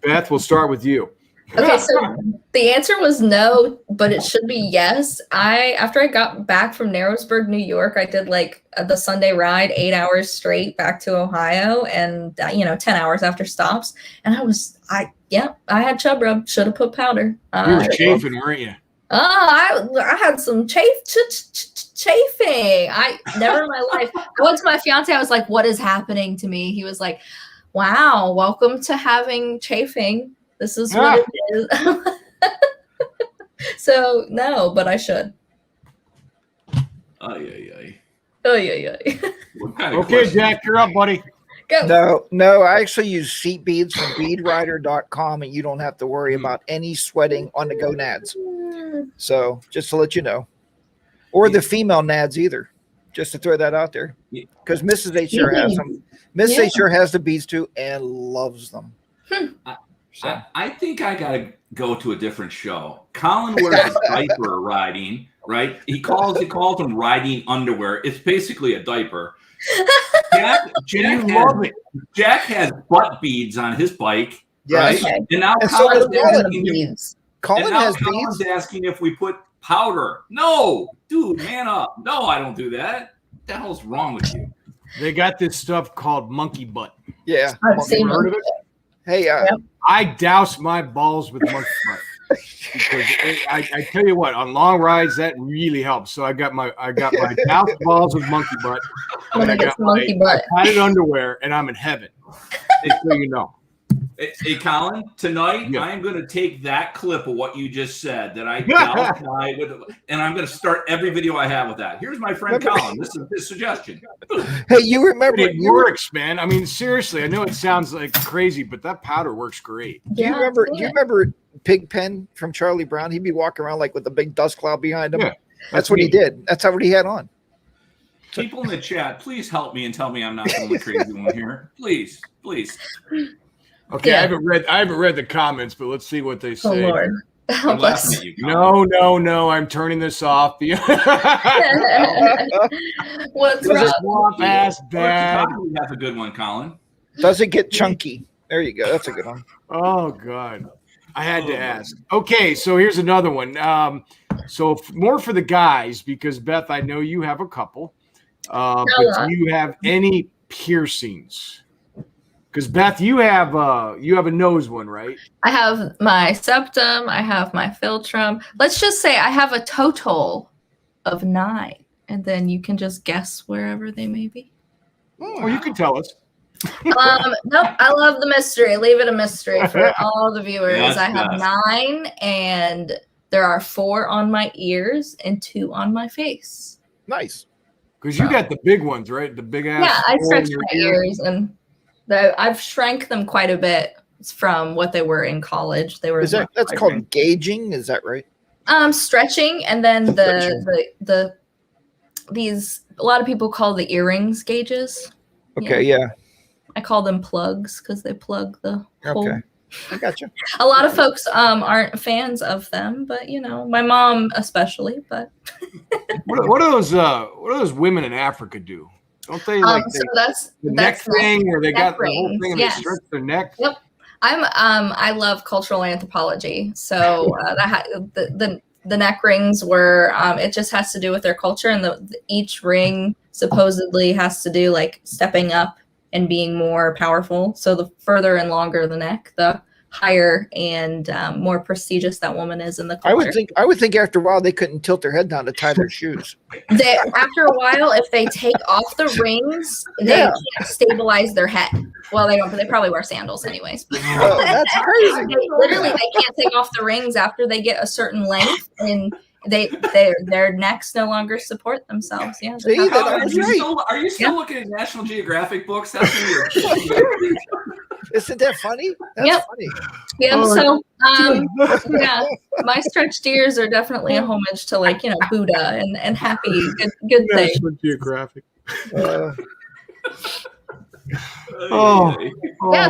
Beth, we'll start with you. Okay, so the answer was no, but it should be yes. After I got back from Narrowsburg, New York, I did like the Sunday ride, 8 hours straight back to Ohio, and 10 hours after stops. And I had chub rub. Should have put powder. You were chafing, weren't you? I had some chafing. I never in my life. I went to my fiance. I was like, "What is happening to me?" He was like, "Wow, welcome to having chafing. This is what it is." So no, but I should. Ay. Okay, Jack, you're up, buddy. Go. No, I actually use seat beads from beadrider.com, and you don't have to worry about any sweating on the gonads. So just to let you know, or the female nads either, just to throw that out there, because Mrs. HR has them. Mrs. HR has the beads too and loves them. I think I gotta go to a different show. Colin wears a diaper riding, right? He calls them riding underwear. It's basically a diaper. Jack has butt beads on his bike, right? Okay. And now Colin's asking if we put powder. No, dude, man up. No, I don't do that. What the hell's wrong with you? They got this stuff called monkey butt. Yeah. I've seen heard of it? Hey, I douse my balls with monkey butt. Because I tell you what, on long rides that really helps. So I got my doused balls with monkey butt. And I got my padded underwear, and I'm in heaven. Just so you know. Hey, Colin, tonight Yeah. I am going to take that clip of what you just said that I doused my with, and I'm going to start every video I have with that. Here's my friend Colin. This is his suggestion. Hey, you remember It works, man. I mean, seriously, I know it sounds like crazy, but that powder works great. Do you remember Pigpen from Charlie Brown? He'd be walking around like with a big dust cloud behind him. Yeah, that's what he did. That's what he had on. People in the chat, please help me and tell me I'm not the only crazy one here. Please. Okay, yeah. I haven't read the comments, but let's see what they say. Oh Lord. I'm laughing at you, No, I'm turning this off. What's wrong? Ass bad. That's a good one, Colin. Does it get chunky? There you go. That's a good one. Oh God, I had to ask. Okay, so here's another one. So more for the guys, because Beth, I know you have a couple. But do you have any piercings? Because Beth, you have a nose one, right? I have my septum. I have my philtrum. Let's just say I have a total of 9, and then you can just guess wherever they may be. Or you can tell us. Nope. I love the mystery. Leave it a mystery for all the viewers. Yes, I have 9, and there are 4 on my ears and 2 on my face. Nice. Because you got the big ones, right? The big ass. Yeah, I stretched my ears, and I've shrank them quite a bit from what they were in college. They were. That's called gauging? Is that right? Stretching, and then these a lot of people call the earrings gauges. Okay, yeah. I call them plugs because they plug the hole. Okay, I got you. A lot of folks aren't fans of them, but my mom especially. But what do those women in Africa do? Don't they like so that's neck thing where they got the whole thing and yes. they stretch their neck? Yep. I love cultural anthropology, so the neck rings were it just has to do with their culture, and each ring supposedly has to do like stepping up and being more powerful. So the further and longer the neck, the higher and more prestigious that woman is in the culture. I would think after a while they couldn't tilt their head down to tie their shoes. After a while, if they take off the rings, they can't stabilize their head. Well, they don't, but they probably wear sandals anyways. Oh, that's crazy. They can't take off the rings after they get a certain length, and their necks no longer support themselves. Yeah. See, are you still looking at National Geographic books? That's Isn't that funny? That's funny. Yeah. So, my stretched ears are definitely a homage to Buddha and happy, good thing. National Geographic. Yeah.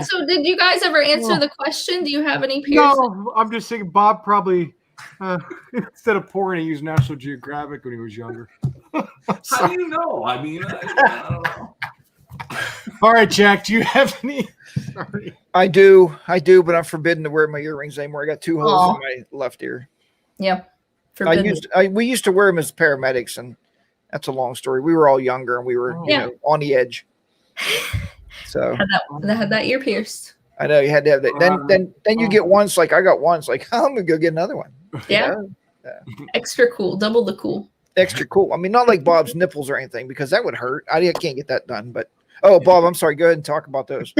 So, did you guys ever answer the question? Do you have any piercings? No, I'm just thinking Bob probably instead of pouring, he used National Geographic when he was younger. How do you know? I mean, I don't know. All right, Jack. Do you have any? Sorry. I do, but I'm forbidden to wear my earrings anymore. I got 2 holes in my left ear. Yep. We used to wear them as paramedics, and that's a long story. We were all younger, and we were on the edge. So had that ear pierced. I know you had to have that. Then you get once, like I got once, like I'm gonna go get another one. Yeah. Extra cool, double the cool. Extra cool. I mean, not like Bob's nipples or anything, because that would hurt. I can't get that done. But Bob, I'm sorry. Go ahead and talk about those.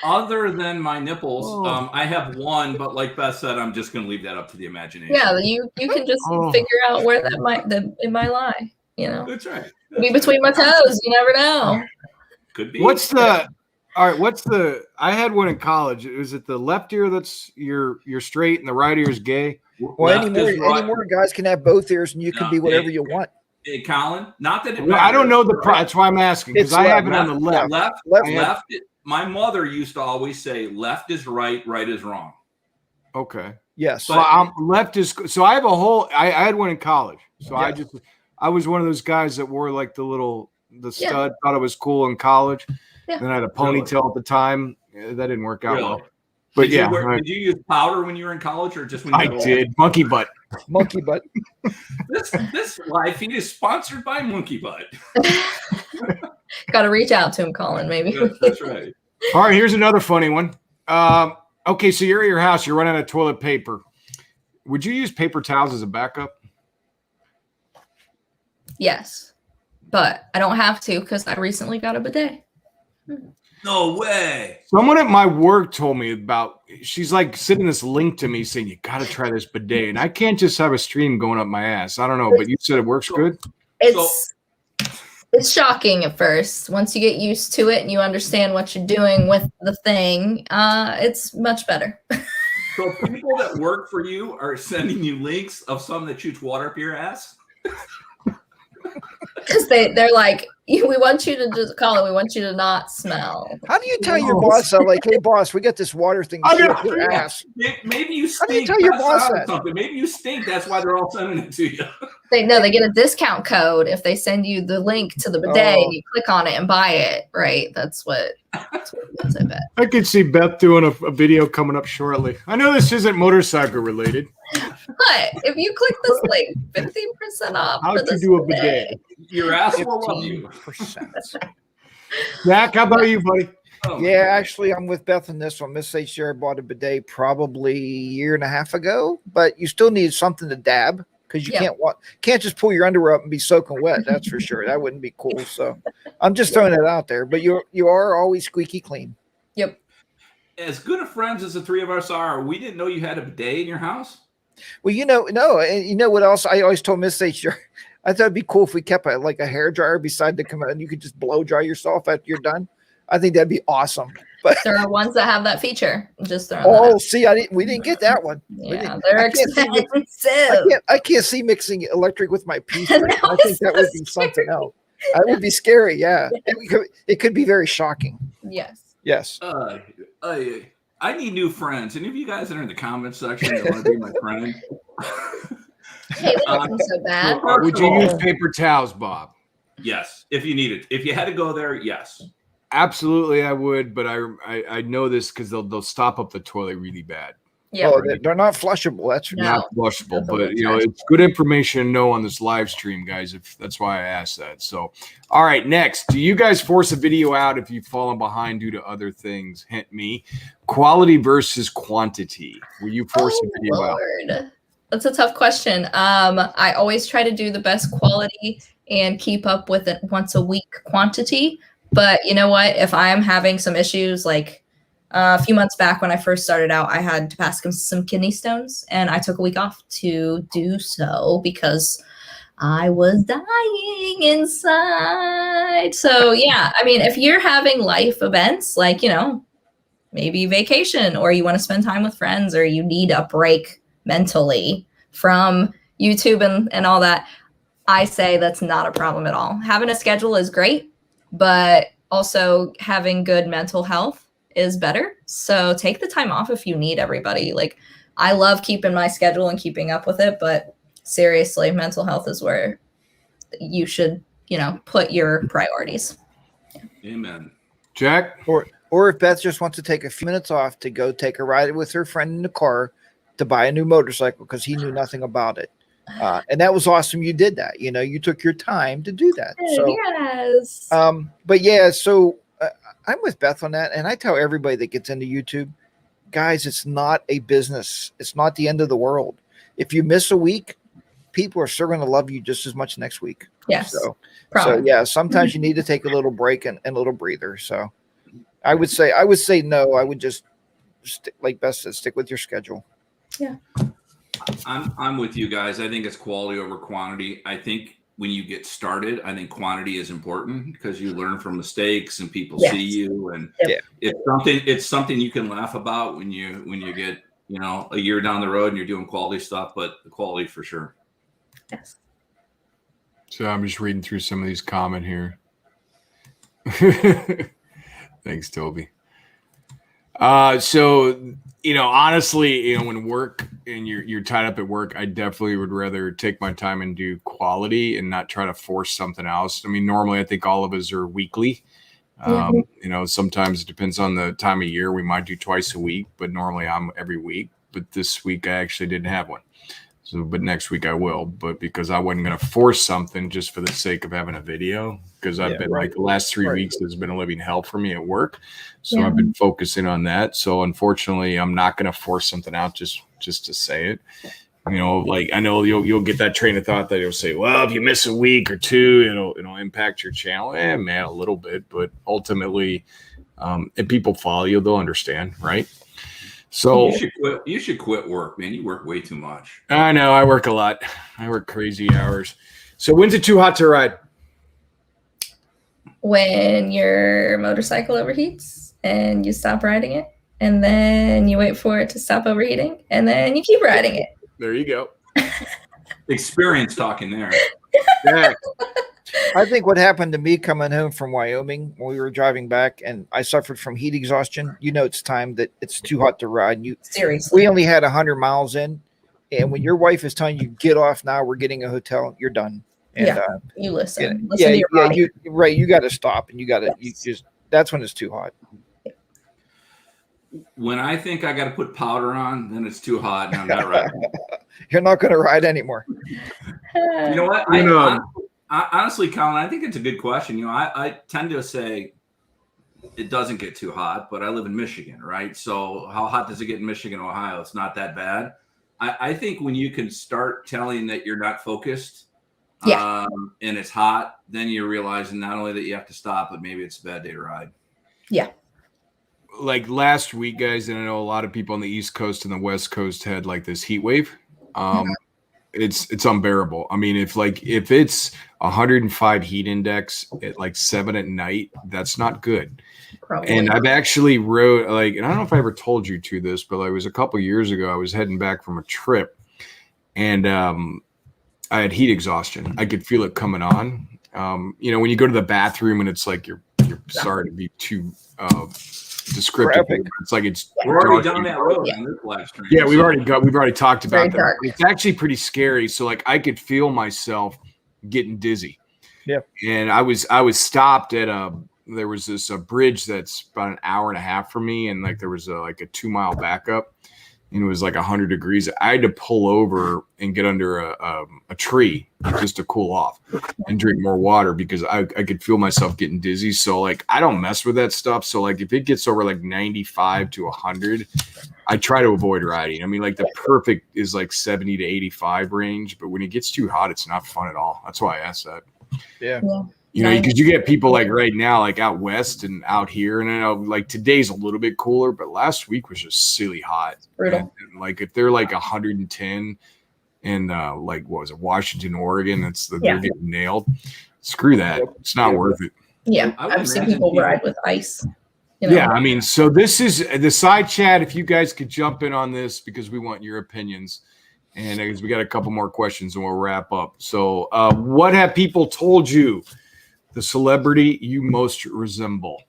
Other than my nipples, I have one, but like Beth said, I'm just going to leave that up to the imagination. Yeah, you can just figure out where it might lie. That's right. Be between my toes. You never know. Could be. I had one in college. Is it the left ear that's you're straight and the right ear is gay? Well, anymore guys can have both ears, and you can be whatever you want. Hey, Colin, not that it I don't know that's why I'm asking, because I have it on the left. Left. My mother used to always say, "Left is right, right is wrong." Okay. Yes. So left is. So I have a whole. I had one in college. So I was one of those guys that wore like the stud. Thought it was cool in college. Yeah. Then I had a ponytail at the time. That didn't work out well. But did you use powder when you were in college, or just when you were did? Monkey butt. Monkey butt. This live feed is sponsored by Monkey Butt. Got to reach out to him, Colin. Maybe. That's right. All right, here's another funny one. Okay, so you're at your house. You're running out of toilet paper. Would you use paper towels as a backup? Yes, but I don't have to because I recently got a bidet. No way. Someone at my work told me about, she's like sending this link to me saying, you got to try this bidet. And I can't just have a stream going up my ass. I don't know, but you said it works good. It's shocking at first. Once you get used to it and you understand what you're doing with the thing, it's much better. So people that work for you are sending you links of some that shoots water up your ass? Because they're like, we want you to just call it. We want you to not smell. How do you tell your boss, like, hey, boss, we got this water thing up your ass? Maybe you stink. How do you tell your boss that? Something. Maybe you stink. That's why they're all sending it to you. They get a discount code if they send you the link to the bidet. You click on it and buy it. Right? That's what it is, I bet. I could see Beth doing a video coming up shortly. I know this isn't motorcycle related. But if you click this link, 15% off. How to do a bidet? Your ass will love you. Jack, how about you, buddy? Yeah, actually, I'm with Beth on this one. Miss HDR bought a bidet probably a year and a half ago, but you still need something to dab because you can't just pull your underwear up and be soaking wet. That's for sure. That wouldn't be cool. So I'm just throwing it out there. But you are always squeaky clean. Yep. As good of friends as the three of us are, we didn't know you had a bidet in your house. Well, no, and you know what else? I always told Miss HDR, I thought it'd be cool if we kept a hair dryer beside the commode and you could just blow dry yourself after you're done. I think that'd be awesome. But there are ones that have that feature. Just throwing see, we didn't get that one. Yeah, they're expensive. I can't see mixing electric with my piece. I think that would be something else. That would be scary. Yeah, it could be very shocking. Yes. I need new friends. Any of you guys that are in the comment section that want to be my friend? Hey, that wasn't so bad. Would you use paper towels, Bob? Yes, if you need it. If you had to go there, yes. Absolutely, I would. But I know this because they'll stop up the toilet really bad. Yeah, they're not flushable. That's not flushable. But it's good information to know on this live stream, guys. If that's why I asked that. So, all right, next, do you guys force a video out if you've fallen behind due to other things? Hint me. Quality versus quantity. Will you force a video out? That's a tough question. I always try to do the best quality and keep up with it once a week quantity. But you know what? If I'm having some issues, like a few months back when I first started out, I had to pass some kidney stones, and I took a week off to do so because I was dying inside. So yeah, I mean, if you're having life events like, maybe vacation, or you want to spend time with friends, or you need a break mentally from YouTube and all that, I say that's not a problem at all. Having a schedule is great, but also having good mental health is better. So take the time off if you need, everybody. Like, I love keeping my schedule and keeping up with it, but seriously, mental health is where you should, put your priorities. Amen. Jack? Or if Beth just wants to take a few minutes off to go take a ride with her friend in the car to buy a new motorcycle because he knew nothing about it. And that was awesome. You did that. You took your time to do that. So, yes. But yeah, so I'm with Beth on that. And I tell everybody that gets into YouTube, guys, it's not a business. It's not the end of the world. If you miss a week, people are still going to love you just as much next week. Yes. So yeah, sometimes you need to take a little break and a little breather. So I would say no. I would just like Beth said, stick with your schedule. Yeah. I'm with you guys. I think it's quality over quantity. I think when you get started, I think quantity is important because you learn from mistakes and people see you, and it's something you can laugh about when you get a year down the road and you're doing quality stuff, but the quality for sure. Yes. So I'm just reading through some of these comment here. Thanks, Toby. So honestly, when work and you're tied up at work, I definitely would rather take my time and do quality and not try to force something else. I mean, normally I think all of us are weekly. Sometimes it depends on the time of year. We might do twice a week, but normally I'm every week. But this week I actually didn't have one. So, but next week I will. But because I wasn't going to force something just for the sake of having a video, because I've been like the last 3 weeks has been a living hell for me at work. So I've been focusing on that. So unfortunately, I'm not going to force something out just to say it. Like I know you'll get that train of thought that you'll say, well, if you miss a week or two, it'll impact your channel. Man, a little bit, but ultimately, and people follow you, they'll understand, right? So you should quit. You should quit work, man. You work way too much. I know I work a lot. I work crazy hours. So when's it too hot to ride? When your motorcycle overheats and you stop riding it, and then you wait for it to stop overheating, and then you keep riding it. There you go. Experience talking there. Yeah. I think what happened to me coming home from Wyoming when we were driving back, and I suffered from heat exhaustion. It's time that it's too hot to ride. Seriously. We only had 100 miles in, and when your wife is telling you get off now, we're getting a hotel, you're done. And, you listen. Yeah, Listen to your body. You got to stop, and that's when it's too hot. When I think I got to put powder on, then it's too hot, and I'm not riding. You're not going to ride anymore. You know what? I honestly, Colin, I think it's a good question. I tend to say it doesn't get too hot, but I live in Michigan, right? So how hot does it get in Michigan, Ohio? It's not that bad. I think when you can start telling that you're not focused, and it's hot, then you're realizing not only that you have to stop, but maybe it's a bad day to ride. Yeah. Like last week, guys, and I know a lot of people on the East Coast and the West Coast had like this heat wave. It's unbearable. I mean, if it's 105 heat index at like 7 at night, that's not good. Probably. And I've actually wrote and I don't know if I ever told you to this, but it was a couple years ago. I was heading back from a trip, and I had heat exhaustion. I could feel it coming on. When you go to the bathroom and it's like you're sorry to be too descriptive. It's like we're already down that road on this live stream. Yeah, we've already talked about that. Dark. It's actually pretty scary. So like I could feel myself getting dizzy. Yeah. And I was stopped at there was this bridge that's about an hour and a half from me, and like there was a 2-mile backup, and it was like 100 degrees. I had to pull over and get under a tree just to cool off and drink more water because I could feel myself getting dizzy. So like I don't mess with that stuff. So like if it gets over like 95 to 100, I try to avoid riding. I mean, like the perfect is like 70 to 85 range, but when it gets too hot, it's not fun at all. That's why I asked that. Yeah. Because you get people like right now, like out west and out here. And I know like today's a little bit cooler, but last week was just silly hot. Brutal. And like if they're like 110 in like what was it, Washington, Oregon, they're getting nailed. Screw that. It's not worth it. Yeah. I've seen people ride with ice. Yeah, I mean, so this is the side chat. If you guys could jump in on this because we want your opinions. And as we got a couple more questions and we'll wrap up. So what have people told you? The celebrity you most resemble?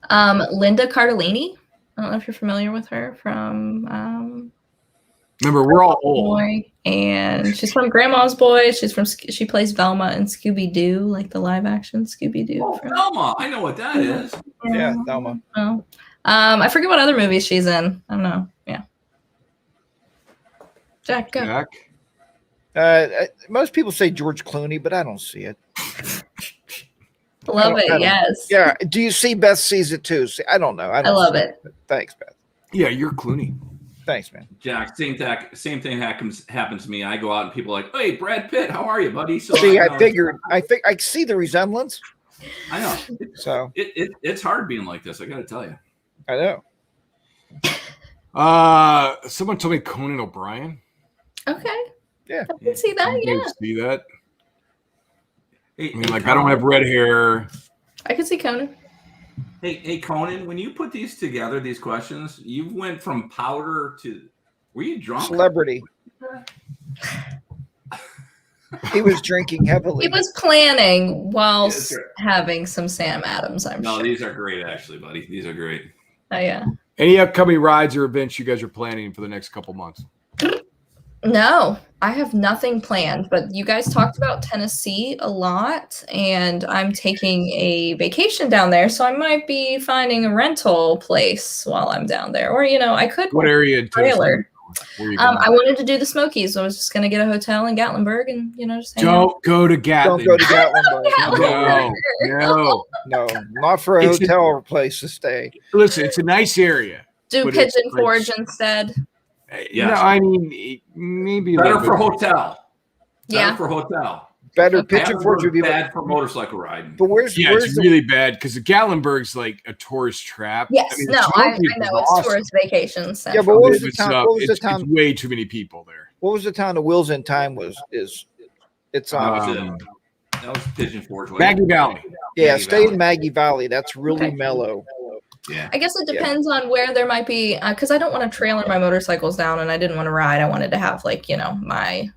Linda Cardellini. I don't know if you're familiar with her from. Remember, we're all old. And she's from Grandma's Boys. She plays Velma in Scooby Doo, like the live action Scooby Doo. Oh, Velma! I know what that is. Yeah, Velma. Oh. I forget what other movies she's in. I don't know. Yeah. Jack, go. Most people say George Clooney, but I don't see it. Love it. Yes. Yeah. Do you see Beth sees it too? See, I don't know. I love it. Thanks, Beth. Yeah, you're Clooney. Thanks, man. Jack, same thing happens to me. I go out and people are like, "Hey, Brad Pitt, how are you, buddy?" So see, I figured. I see the resemblance. I know. So it's hard being like this. I got to tell you. I know. Someone told me Conan O'Brien. Okay. Yeah. I can see that. Yeah. See that? Hey, I mean, like, I don't have red hair. I can see Conan. Hey, Conan, when you put these together, these questions, you went from powder to, were you drunk? Celebrity. He was drinking heavily. He was planning whilst having some Sam Adams, I'm sure. No, these are great, actually, buddy. These are great. Oh, yeah. Any upcoming rides or events you guys are planning for the next couple months? No, I have nothing planned, but you guys talked about Tennessee a lot, and I'm taking a vacation down there, so I might be finding a rental place while I'm down there. Or, I could. What area in Tennessee? Trailer. I wanted to do the Smokies. I was just going to get a hotel in Gatlinburg and, just hang out. Don't go to Gatlin. Don't go to Gatlinburg. No, not for a hotel or place to stay. Listen, it's a nice area. Do Pigeon Forge instead. Yeah, I mean, maybe better for hotel. Yeah, better for hotel. better. Pigeon Forge would be bad for motorcycle riding. But where's it's really bad because the Gatlinburg's like a tourist trap. Yes, I mean, I know it's tourist vacations. Yeah, but what was the town? What was the town? It's way too many people there. What was the town of Wheels in Time? It's that was Pigeon Forge. Maggie Valley. Yeah, Maggie stay Valley. in Maggie Valley. That's really mellow. Yeah. I guess it depends on where there might be, because I don't want to trailer my motorcycles down, and I didn't want to ride. I wanted to have my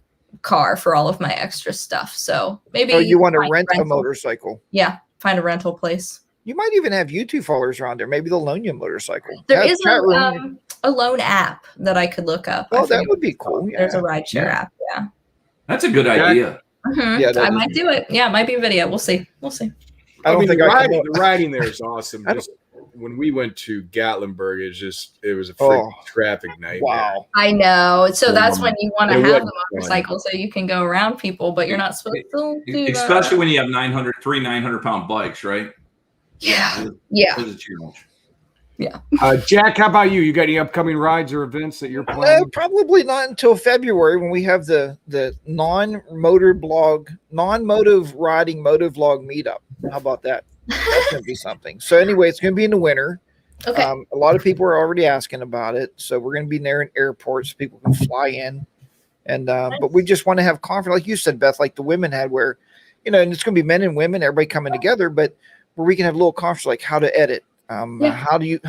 car for all of my extra stuff. So maybe. Oh, you want to rent a motorcycle? Yeah, find a rental place. You might even have YouTube followers around there. Maybe they'll loan you a motorcycle. There is a loan app that I could look up. Oh, that would be cool. Yeah. There's a rideshare app. Yeah. That's a good idea. Mm-hmm. Yeah, I might do it. Yeah, it might be a video. We'll see. I don't think the riding there is awesome. Just when we went to Gatlinburg, it was a freaking traffic nightmare. Wow. I know. So that's when you want to have the motorcycle so you can go around people, but you're not supposed to do that. Especially when you have 900-pound bikes, right? Yeah. Yeah. Jack, how about you? You got any upcoming rides or events that you're planning? Probably not until February when we have the non-motive riding motovlog meetup. How about that? That's going to be something. So anyway, it's going to be in the winter. Okay. A lot of people are already asking about it. So we're going to be near an airport so people can fly in. And but we just want to have conference, like you said, Beth, like the women had, where, and it's going to be men and women, everybody coming together, but where we can have a little conference, like how to edit. How do you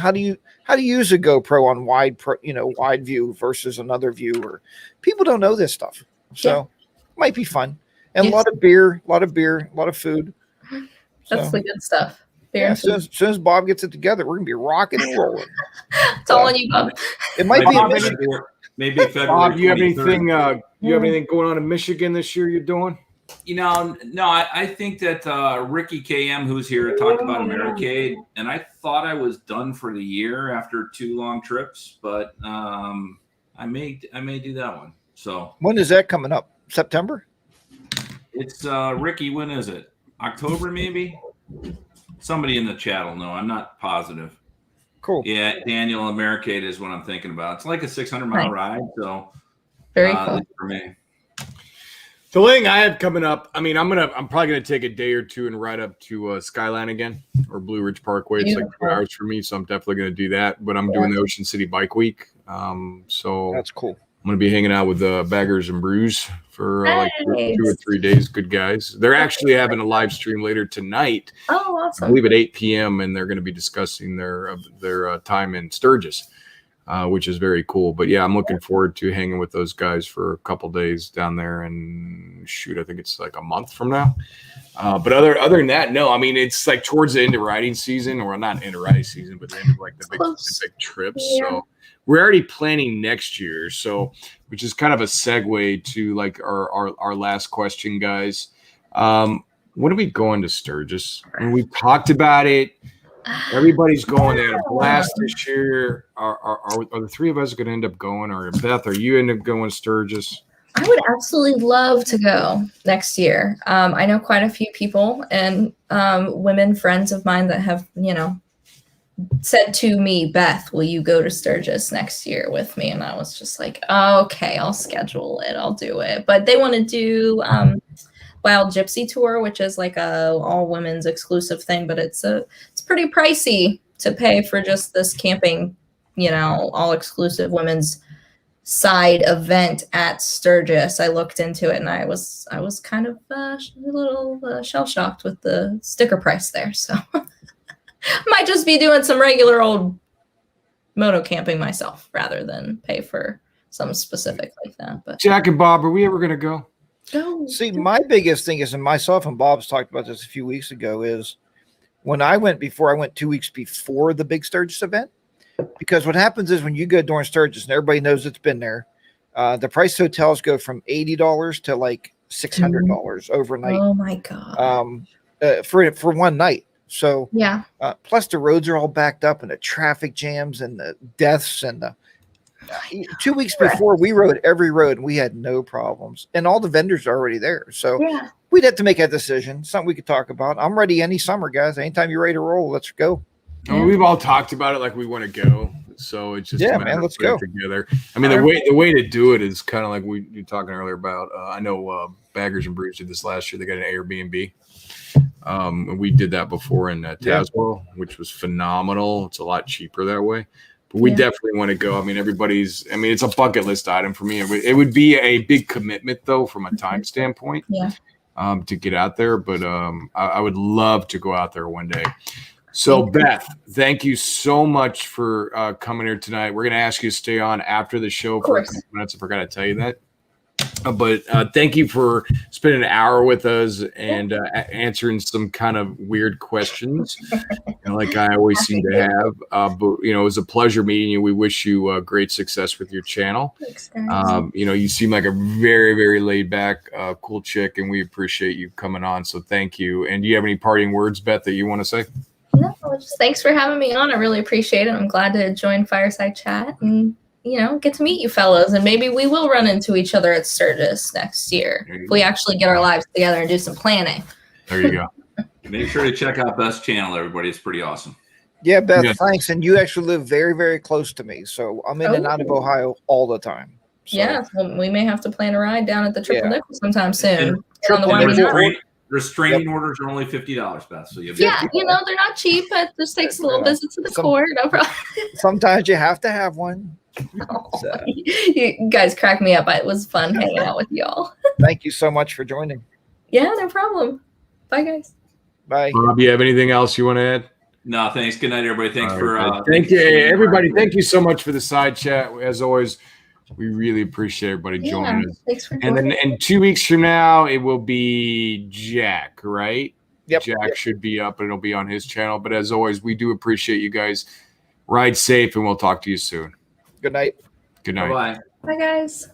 use a GoPro on wide view versus another view, or people don't know this stuff. So it might be fun. And a lot of beer, a lot of food. That's the good stuff. As soon as Bob gets it together, we're gonna be rocking and rolling. It's all on you, Bob. It might be maybe February. Bob, you have anything? You have anything going on in Michigan this year? You're doing? No. I think that Ricky KM, who's here, talked about Americade, and I thought I was done for the year after 2 long trips, but I may do that one. So when is that coming up? September? It's Ricky. When is it? October, maybe. Somebody in the chat will know. I'm not positive. Cool. Yeah, Daniel, Americade is what I'm thinking about. It's like a 600-mile ride, so very cool for me. The thing I have coming up, I mean, I'm probably gonna take a day or two and ride up to Skyline again, or Blue Ridge Parkway. It's like 2 hours for me, so I'm definitely gonna do that. But I'm doing the Ocean City Bike Week, so that's cool. I'm gonna be hanging out with Baggers and Brews for like 2 or 3 days. Good guys. They're actually having a live stream later tonight. Oh, awesome! I believe at 8 p.m. and they're going to be discussing their time in Sturgis, which is very cool. But yeah, I'm looking forward to hanging with those guys for a couple days down there. And shoot, I think it's like a month from now. But other than that, no. I mean, it's like towards the end of riding season, or not end of riding season, but the end of like the big trips. Yeah. So we're already planning next year. So, which is kind of a segue to like our last question, guys. When are we going to Sturgis? I mean, we've talked about it. Everybody's going. They had a blast this year. Are the 3 of us going to end up going, or Beth, are you end up going to Sturgis? I would absolutely love to go next year. I know quite a few people and women friends of mine that have, said to me, Beth, will you go to Sturgis next year with me? And I was just like, oh, okay, I'll schedule it. I'll do it. But they want to do Wild Gypsy Tour, which is like a all women's exclusive thing, but it's pretty pricey to pay for just this camping, all exclusive women's side event at Sturgis. I looked into it and I was kind of a little shell shocked with the sticker price there. So might just be doing some regular old moto camping myself rather than pay for some specific like that. But Jack and Bob, are we ever going to go? See, my biggest thing is, and myself and Bob's talked about this a few weeks ago, is when I went 2 weeks before the big Sturgis event, because what happens is when you go during Sturgis, and everybody knows it's been there, the price hotels go from $80 to like $600 overnight. Oh my God. For one night. So yeah. Plus the roads are all backed up and the traffic jams and the deaths and the 2 weeks before we rode every road and we had no problems, and all the vendors are already there. So we'd have to make a decision, something we could talk about. I'm ready any summer, guys. Anytime you're ready to roll, let's go. I mean, we've all talked about it, like we want to go. So it's just Yeah, a matter man, of let's putting go. it together. I mean, the way to do it is kind of like we were talking earlier about. I know Baggers and Brews did this last year. They got an Airbnb. And we did that before in Tazewell, which was phenomenal. It's a lot cheaper that way. But we definitely want to go. I mean, it's a bucket list item for me. It would be a big commitment, though, from a time standpoint. Yeah. To get out there, but I would love to go out there one day. So Beth, thank you so much for coming here tonight. We're going to ask you to stay on after the show for a couple minutes. I forgot to tell you that. But thank you for spending an hour with us and answering some kind of weird questions, like I always seem to have. But it was a pleasure meeting you. We wish you great success with your channel. Thanks, guys. You seem like a very, very laid back, cool chick, and we appreciate you coming on. So thank you. And do you have any parting words, Beth, that you want to say? No, just thanks for having me on. I really appreciate it. I'm glad to join Fireside Chat and get to meet you fellows, and maybe we will run into each other at Sturgis next year if we actually get our lives together and do some planning. There you go. Make sure to check out Beth's channel, everybody. It's pretty awesome. Yeah, Beth, thanks. And you actually live very, very close to me, so I'm in and out of Ohio all the time. So. Yeah, well, we may have to plan a ride down at the Triple Nickel sometime soon. Restraining orders are only $50, Beth. So they're not cheap. It just takes a little visit to the court. No problem. Sometimes you have to have one. So. You guys crack me up. It was fun hanging out with y'all. Thank you so much for joining. Yeah, no problem. Bye, guys. Bye. Bob, you have anything else you want to add? No, thanks. Good night, everybody. Thanks for thank you, everybody. Thank you so much for the side chat. As always, we really appreciate everybody joining us. Thanks for joining. And then in 2 weeks from now, it will be Jack, right? Yep. Jack should be up and it'll be on his channel. But as always, we do appreciate you guys. Ride safe, and we'll talk to you soon. Good night. Good night. Bye. Bye, guys.